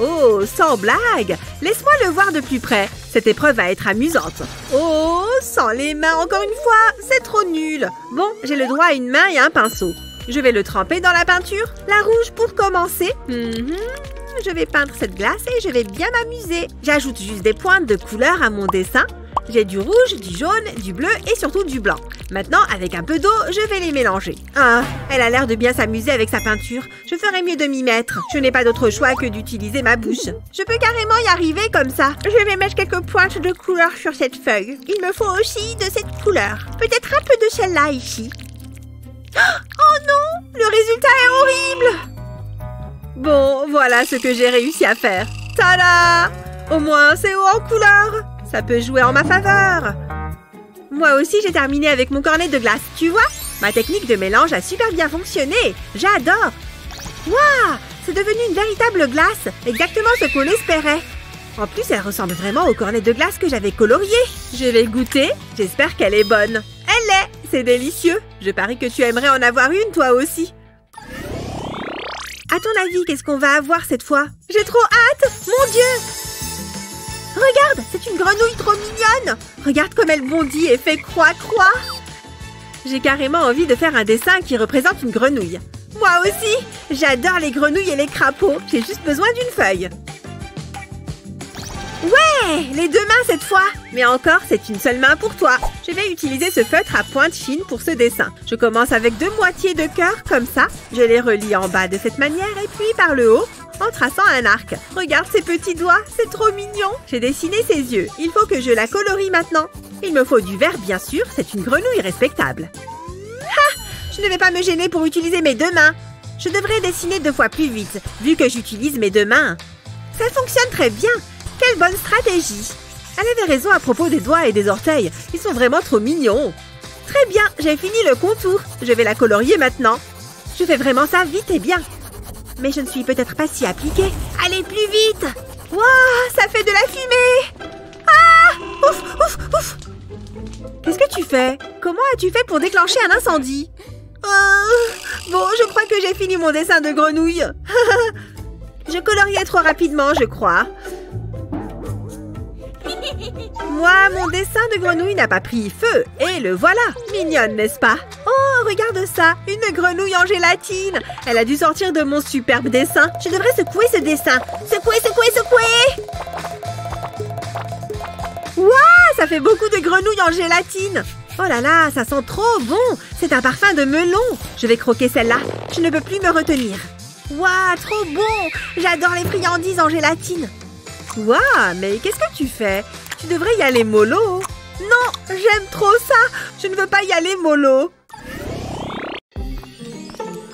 Oh, sans blague. Laisse-moi le voir de plus près. Cette épreuve va être amusante. Oh, sans les mains encore une fois. C'est trop nul. Bon, j'ai le droit à une main et un pinceau. Je vais le tremper dans la peinture. La rouge pour commencer. Je vais peindre cette glace et je vais bien m'amuser. J'ajoute juste des pointes de couleur à mon dessin. J'ai du rouge, du jaune, du bleu et surtout du blanc. Maintenant, avec un peu d'eau, je vais les mélanger. Ah, elle a l'air de bien s'amuser avec sa peinture. Je ferais mieux de m'y mettre. Je n'ai pas d'autre choix que d'utiliser ma bouche. Je peux carrément y arriver comme ça. Je vais mettre quelques pointes de couleur sur cette feuille. Il me faut aussi de cette couleur. Peut-être un peu de celle-là ici. Oh non! Le résultat est horrible! Bon, voilà ce que j'ai réussi à faire. Tada! Au moins, c'est haut en couleur. Ça peut jouer en ma faveur. Moi aussi, j'ai terminé avec mon cornet de glace. Tu vois? Ma technique de mélange a super bien fonctionné. J'adore. Waouh! C'est devenu une véritable glace. Exactement ce qu'on espérait. En plus, elle ressemble vraiment au cornet de glace que j'avais colorié. Je vais goûter. J'espère qu'elle est bonne. Elle l'est. C'est délicieux. Je parie que tu aimerais en avoir une, toi aussi. À ton avis, qu'est-ce qu'on va avoir cette fois? J'ai trop hâte! Mon Dieu! Regarde, c'est une grenouille trop mignonne! Regarde comme elle bondit et fait croix-croix! J'ai carrément envie de faire un dessin qui représente une grenouille. Moi aussi! J'adore les grenouilles et les crapauds. J'ai juste besoin d'une feuille. Ouais! Les deux mains cette fois! Mais encore, c'est une seule main pour toi. Je vais utiliser ce feutre à pointe fine pour ce dessin. Je commence avec 2 moitiés de cœur, comme ça. Je les relie en bas de cette manière et puis par le haut, en traçant un arc. Regarde ses petits doigts, c'est trop mignon. J'ai dessiné ses yeux. Il faut que je la colorie maintenant. Il me faut du vert, bien sûr. C'est une grenouille respectable. Ha! Je ne vais pas me gêner pour utiliser mes 2 mains. Je devrais dessiner 2 fois plus vite, vu que j'utilise mes 2 mains. Ça fonctionne très bien. Quelle bonne stratégie! Elle avait raison à propos des doigts et des orteils. Ils sont vraiment trop mignons. Très bien, j'ai fini le contour. Je vais la colorier maintenant. Je fais vraiment ça vite et bien. Mais je ne suis peut-être pas si appliquée. Allez, plus vite! Waouh, ça fait de la fumée! Ah! Ouf, ouf, ouf! Qu'est-ce que tu fais? Comment as-tu fait pour déclencher un incendie? Bon, je crois que j'ai fini mon dessin de grenouille. Je coloriais trop rapidement, je crois. Moi, mon dessin de grenouille n'a pas pris feu. Et le voilà. Mignonne, n'est-ce pas? Oh, regarde ça. Une grenouille en gélatine. Elle a dû sortir de mon superbe dessin. Je devrais secouer ce dessin. Secouer, secouer, secouer. Waouh, ça fait beaucoup de grenouilles en gélatine. Oh là là, ça sent trop bon. C'est un parfum de melon. Je vais croquer celle-là. Je ne peux plus me retenir. Waouh, trop bon. J'adore les friandises en gélatine. Waouh, mais qu'est-ce que tu fais? Tu devrais y aller mollo. Non, j'aime trop ça. Je ne veux pas y aller mollo.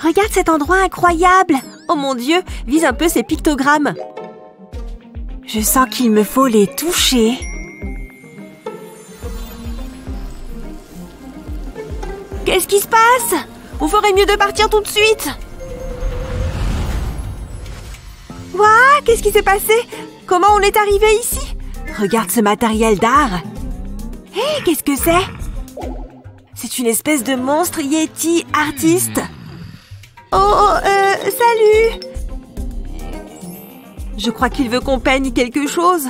Regarde cet endroit incroyable. Oh mon Dieu, vise un peu ces pictogrammes. Je sens qu'il me faut les toucher. Qu'est-ce qui se passe? On ferait mieux de partir tout de suite. Waouh, qu'est-ce qui s'est passé? Comment on est arrivé ici? Regarde ce matériel d'art. Hé, qu'est-ce que c'est? C'est une espèce de monstre Yeti artiste. Salut! Je crois qu'il veut qu'on peigne quelque chose.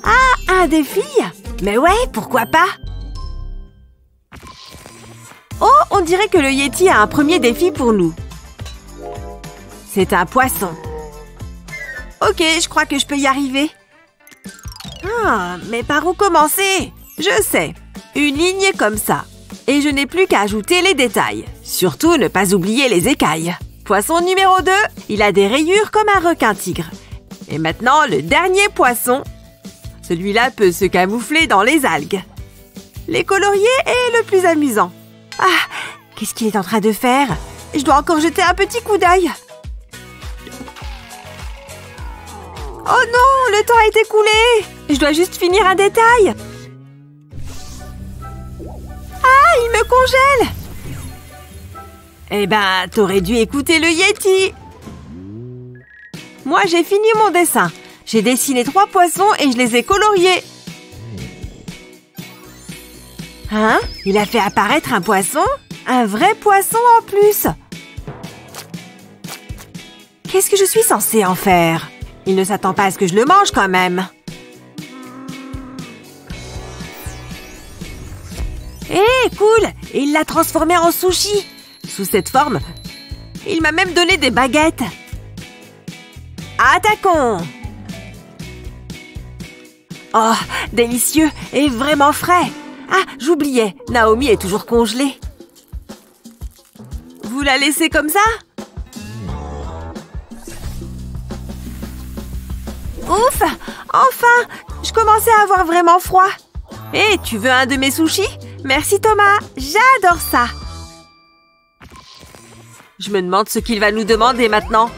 Ah, un défi? Mais ouais, pourquoi pas? Oh, on dirait que le Yeti a un premier défi pour nous. C'est un poisson. Ok, je crois que je peux y arriver. Ah, mais par où commencer? Je sais. Une ligne comme ça. Et je n'ai plus qu'à ajouter les détails. Surtout ne pas oublier les écailles. Poisson numéro 2, il a des rayures comme un requin-tigre. Et maintenant, le dernier poisson. Celui-là peut se camoufler dans les algues. Les colorier est le plus amusant. Ah, qu'est-ce qu'il est en train de faire? Je dois encore jeter un petit coup d'œil. Oh non, le temps est écoulé. Je dois juste finir un détail. Ah, il me congèle. Eh ben, t'aurais dû écouter le Yeti. Moi, j'ai fini mon dessin. J'ai dessiné 3 poissons et je les ai coloriés. Hein? Il a fait apparaître un poisson? Un vrai poisson en plus. Qu'est-ce que je suis censée en faire? Il ne s'attend pas à ce que je le mange quand même. Hé, cool! Et il l'a transformé en sushi. Sous cette forme, il m'a même donné des baguettes. Attaquons! Oh, délicieux et vraiment frais. Ah, j'oubliais, Naomi est toujours congelée. Vous la laissez comme ça? Ouf! Enfin! Je commençais à avoir vraiment froid. Hé, tu veux un de mes sushis? Merci Thomas, j'adore ça. Je me demande ce qu'il va nous demander maintenant.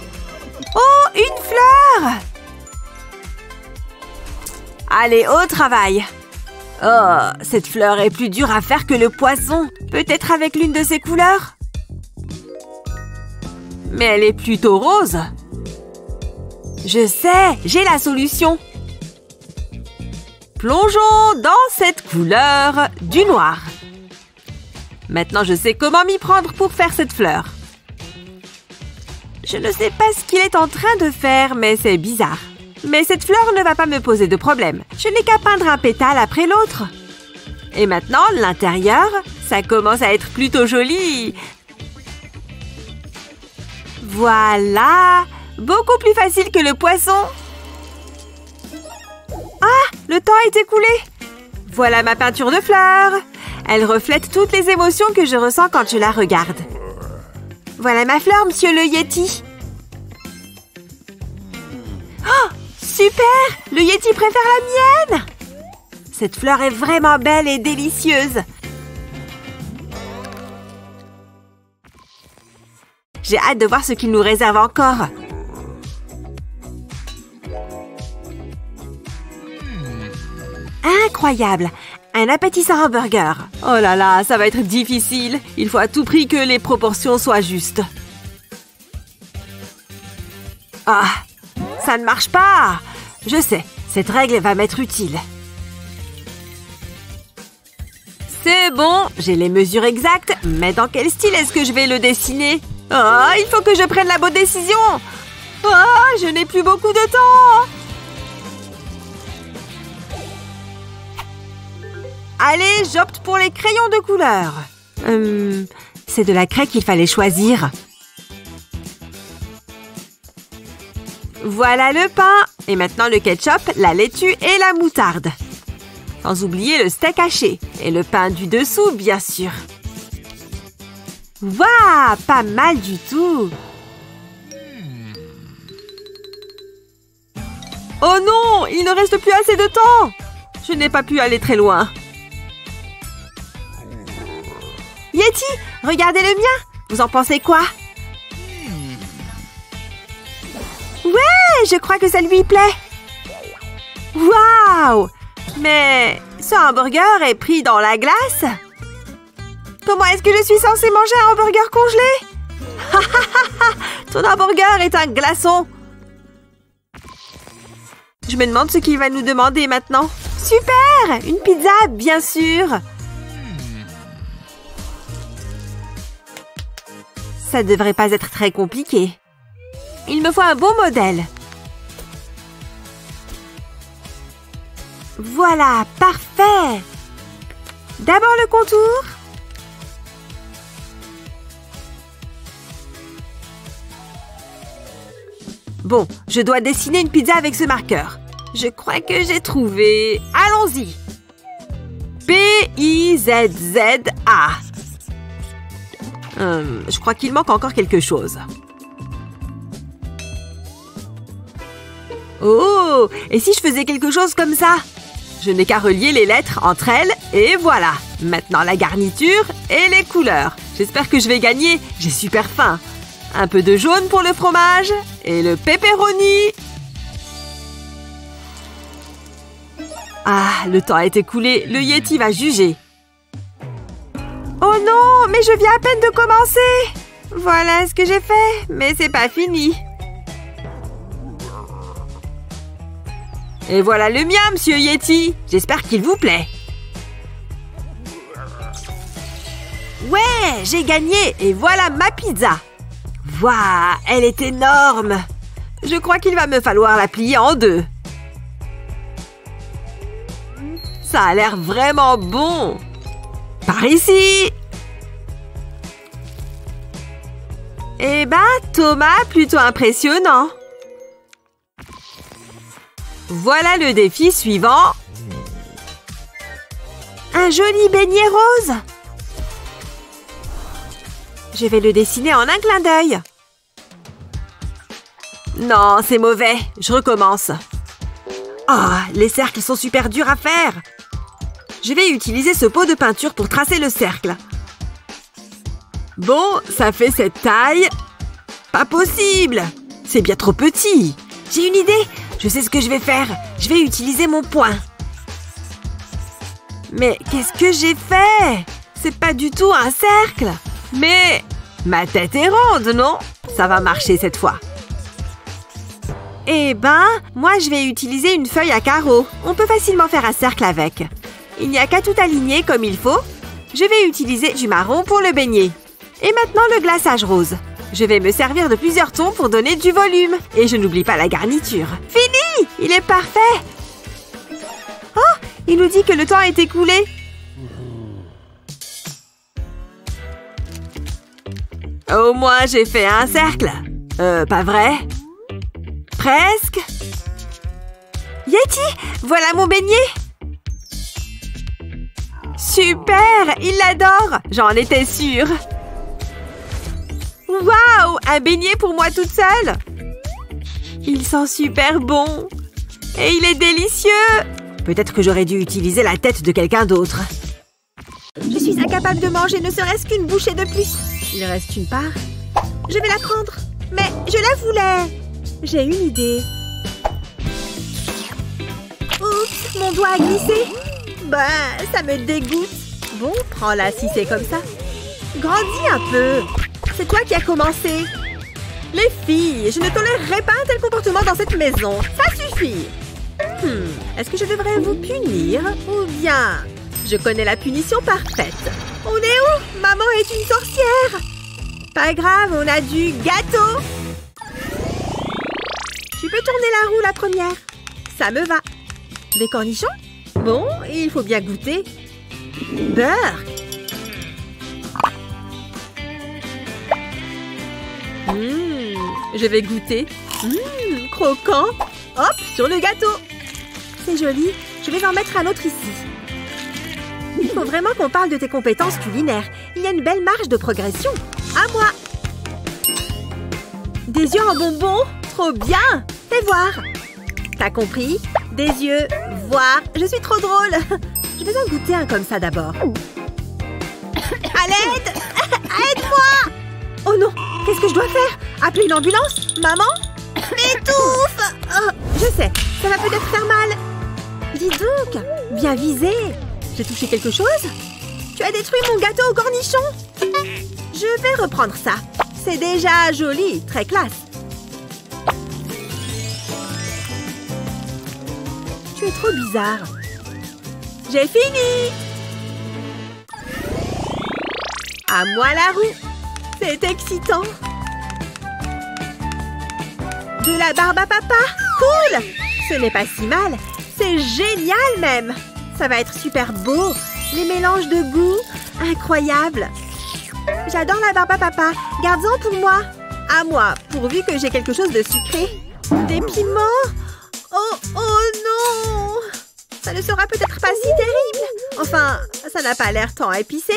Oh, une fleur! Allez, au travail. Oh, cette fleur est plus dure à faire que le poisson. Peut-être avec l'une de ses couleurs? Mais elle est plutôt rose. Je sais, j'ai la solution. Plongeons dans cette couleur du noir. Maintenant, je sais comment m'y prendre pour faire cette fleur. Je ne sais pas ce qu'il est en train de faire, mais c'est bizarre. Mais cette fleur ne va pas me poser de problème. Je n'ai qu'à peindre un pétale après l'autre. Et maintenant, l'intérieur, ça commence à être plutôt joli. Voilà! Beaucoup plus facile que le poisson. Ah! Le temps est écoulé. Voilà ma peinture de fleurs. Elle reflète toutes les émotions que je ressens quand je la regarde. Voilà ma fleur, monsieur le Yeti. Oh! Super! Le Yeti préfère la mienne! Cette fleur est vraiment belle et délicieuse. J'ai hâte de voir ce qu'il nous réserve encore. Incroyable! Un appétissant hamburger. Oh là là, ça va être difficile. Il faut à tout prix que les proportions soient justes. Ah! Ça ne marche pas! Je sais, cette règle va m'être utile. C'est bon, j'ai les mesures exactes, mais dans quel style est-ce que je vais le dessiner? Oh, il faut que je prenne la bonne décision! Oh, je n'ai plus beaucoup de temps! Allez, j'opte pour les crayons de couleur. C'est de la craie qu'il fallait choisir. Voilà le pain. Et maintenant le ketchup, la laitue et la moutarde. Sans oublier le steak haché. Et le pain du dessous, bien sûr. Waouh, pas mal du tout. Oh non, il ne reste plus assez de temps. Je n'ai pas pu aller très loin. Yeti, regardez le mien. Vous en pensez quoi? Ouais, je crois que ça lui plaît. Waouh! Mais ce hamburger est pris dans la glace? Comment est-ce que je suis censée manger un hamburger congelé? Ton hamburger est un glaçon. Je me demande ce qu'il va nous demander maintenant. Super! Une pizza, bien sûr. Ça devrait pas être très compliqué. Il me faut un beau modèle. Voilà, parfait. D'abord le contour. Bon, je dois dessiner une pizza avec ce marqueur. Je crois que j'ai trouvé. Allons-y. P-I-Z-Z-A. Je crois qu'il manque encore quelque chose. Oh! Et si je faisais quelque chose comme ça? Je n'ai qu'à relier les lettres entre elles et voilà. Maintenant la garniture et les couleurs. J'espère que je vais gagner. J'ai super faim. Un peu de jaune pour le fromage et le pepperoni. Ah, le temps est écoulé. Le Yeti va juger. Oh non, mais je viens à peine de commencer. Voilà ce que j'ai fait, mais c'est pas fini. Et voilà le mien, monsieur Yeti. J'espère qu'il vous plaît. Ouais, j'ai gagné et voilà ma pizza. Waouh, elle est énorme. Je crois qu'il va me falloir la plier en deux. Ça a l'air vraiment bon. Par ici. Eh ben, Thomas, plutôt impressionnant. Voilà le défi suivant. Un joli beignet rose. Je vais le dessiner en un clin d'œil. Non, c'est mauvais. Je recommence. Ah, les cercles sont super durs à faire. Je vais utiliser ce pot de peinture pour tracer le cercle. Bon, ça fait cette taille. Pas possible! C'est bien trop petit. J'ai une idée. Je sais ce que je vais faire. Je vais utiliser mon poing. Mais qu'est-ce que j'ai fait? C'est pas du tout un cercle. Mais ma tête est ronde, non? Ça va marcher cette fois. Eh ben, moi je vais utiliser une feuille à carreaux. On peut facilement faire un cercle avec. Il n'y a qu'à tout aligner comme il faut. Je vais utiliser du marron pour le beignet. Et maintenant le glaçage rose. Je vais me servir de plusieurs tons pour donner du volume. Et je n'oublie pas la garniture. Fini! Il est parfait! Oh! Il nous dit que le temps est écoulé. Au moins, j'ai fait un cercle. Pas vrai? Presque. Yeti! Voilà mon beignet! Super! Il l'adore! J'en étais sûre. Waouh! Un beignet pour moi toute seule! Il sent super bon! Et il est délicieux! Peut-être que j'aurais dû utiliser la tête de quelqu'un d'autre. Je suis incapable de manger ne serait-ce qu'une bouchée de plus. Il reste une part. Je vais la prendre. Mais je la voulais! J'ai une idée. Oups! Mon doigt a glissé! Bah, ça me dégoûte. Bon, prends-la si c'est comme ça. Grandis un peu. C'est toi qui as commencé. Les filles, je ne tolérerai pas un tel comportement dans cette maison. Ça suffit. Est-ce que je devrais vous punir? Ou bien, je connais la punition parfaite. On est où? Maman est une sorcière. Pas grave, on a du gâteau. Tu peux tourner la roue la première. Ça me va. Des cornichons? Bon, il faut bien goûter. Beurre. Je vais goûter. Croquant. Hop, sur le gâteau. C'est joli. Je vais en mettre un autre ici. Il faut vraiment qu'on parle de tes compétences culinaires. Il y a une belle marge de progression. À moi. Des yeux en bonbons. Trop bien. Fais voir. T'as compris? Des yeux, voir. Je suis trop drôle. Je vais en goûter un comme ça d'abord. À l'aide! Aide-moi! Oh non! Qu'est-ce que je dois faire? Appeler une ambulance? Maman? M'étouffe! Oh, je sais, ça va peut-être faire mal. Dis donc, bien visé. J'ai touché quelque chose? Tu as détruit mon gâteau au cornichon? Je vais reprendre ça. C'est déjà joli, très classe. Tu es trop bizarre. J'ai fini! À moi la roue. C'est excitant. De la barbe à papa. Cool! Ce n'est pas si mal. C'est génial même. Ça va être super beau. Les mélanges de goût. Incroyable. J'adore la barbe à papa. Garde-en pour moi. À moi, pourvu que j'ai quelque chose de sucré. Des piments. Oh non! Ça ne sera peut-être pas si terrible. Enfin, ça n'a pas l'air tant épicé.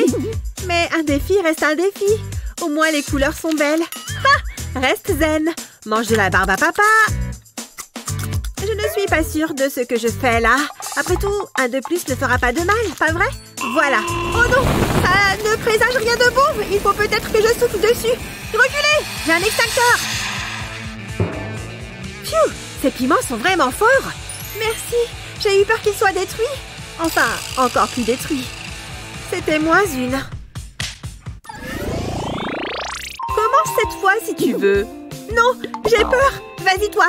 Mais un défi reste un défi. Au moins, les couleurs sont belles. Ha! Reste zen. Mange de la barbe à papa. Je ne suis pas sûre de ce que je fais là. Après tout, un de plus ne fera pas de mal, pas vrai? Voilà. Oh non! Ça ne présage rien de bon. Il faut peut-être que je souffle dessus. Reculez! J'ai un extincteur. Pfiou! Ces piments sont vraiment forts. Merci. J'ai eu peur qu'ils soient détruits. Enfin, encore plus détruits. C'était moins une. Commence cette fois si tu veux. Non, j'ai peur. Vas-y toi.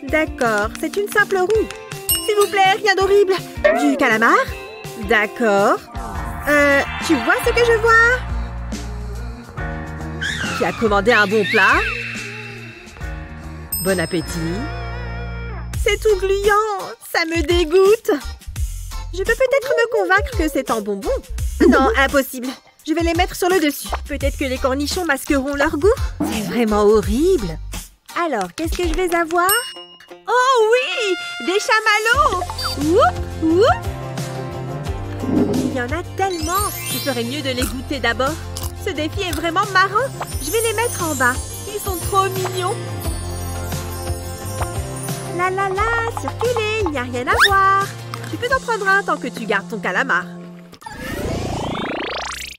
D'accord, c'est une simple roue. S'il vous plaît, rien d'horrible. Du calamar? D'accord. Tu vois ce que je vois? Tu as commandé un bon plat? Bon appétit. C'est tout gluant. Ça me dégoûte. Je peux peut-être me convaincre que c'est en bonbons. Non, impossible. Je vais les mettre sur le dessus. Peut-être que les cornichons masqueront leur goût. C'est vraiment horrible. Alors, qu'est-ce que je vais avoir? Oh oui! Des chamallows! Whoop! Whoop! Il y en a tellement. Je ferais mieux de les goûter d'abord. Ce défi est vraiment marrant. Je vais les mettre en bas. Ils sont trop mignons. La la la, circulez, il n'y a rien à voir. Tu peux en prendre un tant que tu gardes ton calamar.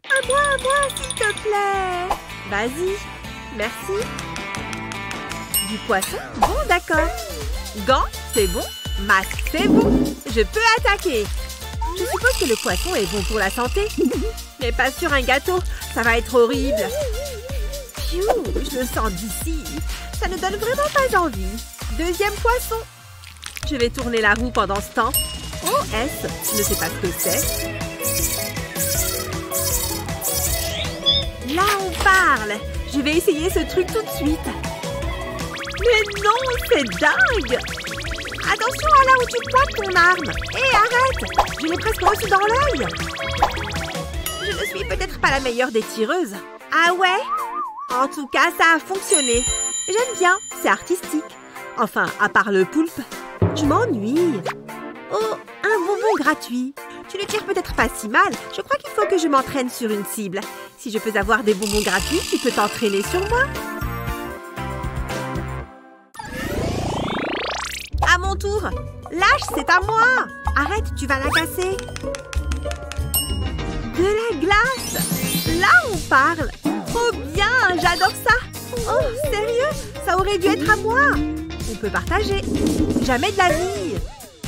À moi, s'il te plaît. Vas-y. Merci. Du poisson? Bon, d'accord. Gants, c'est bon. Masque, c'est bon. Je peux attaquer. Je suppose que le poisson est bon pour la santé. Mais pas sur un gâteau. Ça va être horrible. Pfiou, je le sens d'ici. Ça ne donne vraiment pas envie. Deuxième poisson. Je vais tourner la roue pendant ce temps. Oh, S, je ne sais pas ce que c'est. Là, on parle. Je vais essayer ce truc tout de suite. Mais non, c'est dingue! Attention à là où tu pointes ton arme. Hé, arrête! Je l'ai presque reçu dans l'œil. Je ne suis peut-être pas la meilleure des tireuses. Ah ouais? En tout cas, ça a fonctionné. J'aime bien, c'est artistique. Enfin, à part le poulpe. Je m'ennuie. Oh, un bonbon gratuit. Tu ne tires peut-être pas si mal. Je crois qu'il faut que je m'entraîne sur une cible. Si je peux avoir des bonbons gratuits, tu peux t'entraîner sur moi. À mon tour. Lâche, c'est à moi. Arrête, tu vas la casser. De la glace. Là, on parle. Trop bien, j'adore ça. Oh, sérieux? Ça aurait dû être à moi. On peut partager. Jamais de la vie.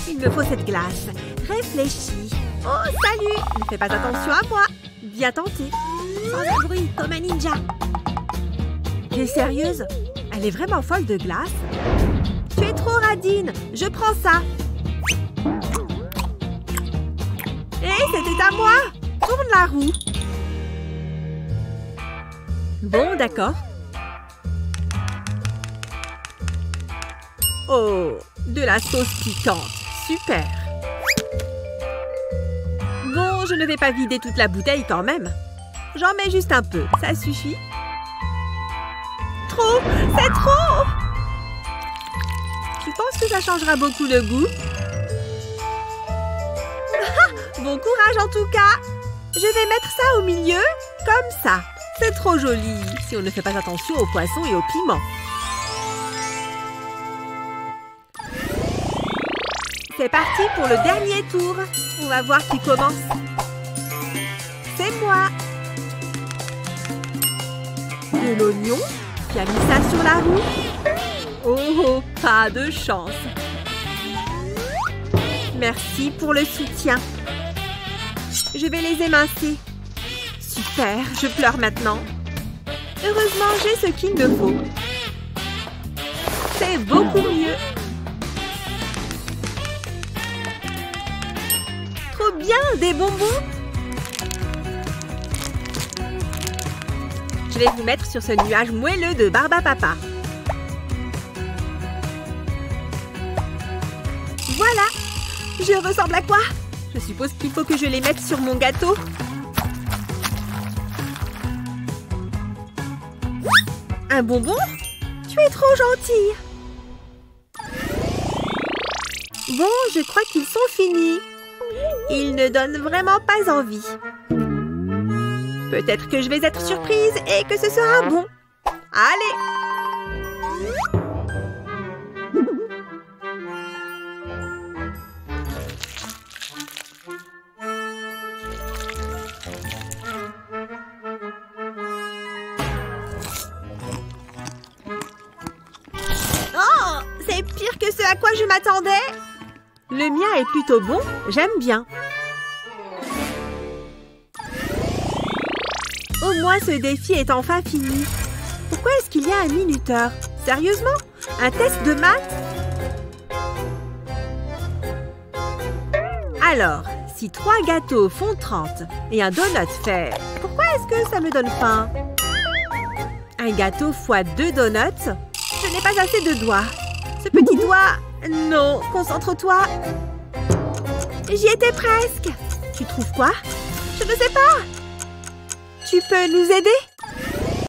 Il me faut cette glace. Réfléchis. Oh, salut. Ne fais pas attention à moi. Bien tenté. Sans un bruit, comme un ninja. Tu es sérieuse? Elle est vraiment folle de glace. Tu es trop radine. Je prends ça. Hé, c'était à moi. Tourne la roue. Bon, d'accord. Oh, de la sauce piquante. Super. Bon, je ne vais pas vider toute la bouteille quand même. J'en mets juste un peu. Ça suffit. Trop! C'est trop! Tu penses que ça changera beaucoup le goût? Bon courage en tout cas. Je vais mettre ça au milieu, comme ça. C'est trop joli, si on ne fait pas attention aux poissons et aux piments. C'est parti pour le dernier tour. On va voir qui commence. C'est moi. De l'oignon. Tu as mis ça sur la roue. Oh, pas de chance. Merci pour le soutien. Je vais les émincer. Super, je pleure maintenant. Heureusement, j'ai ce qu'il me faut. C'est beaucoup mieux. Trop bien, des bonbons. Je vais vous mettre sur ce nuage moelleux de Barbapapa. Voilà. Je ressemble à quoi? Je suppose qu'il faut que je les mette sur mon gâteau. Un bonbon? Tu es trop gentille. Bon, je crois qu'ils sont finis. Ils ne donnent vraiment pas envie. Peut-être que je vais être surprise et que ce sera bon. Allez! Oh! C'est pire que ce à quoi je m'attendais! Le mien est plutôt bon, j'aime bien. Au moins, ce défi est enfin fini. Pourquoi est-ce qu'il y a un minuteur? Sérieusement? Un test de maths? Alors, si 3 gâteaux font 30 et un donut fait... Pourquoi est-ce que ça me donne faim? Un gâteau fois 2 donuts? Je n'ai pas assez de doigts. Ce petit doigt... Non, concentre-toi. J'y étais presque. Tu trouves quoi? Je ne sais pas. Tu peux nous aider?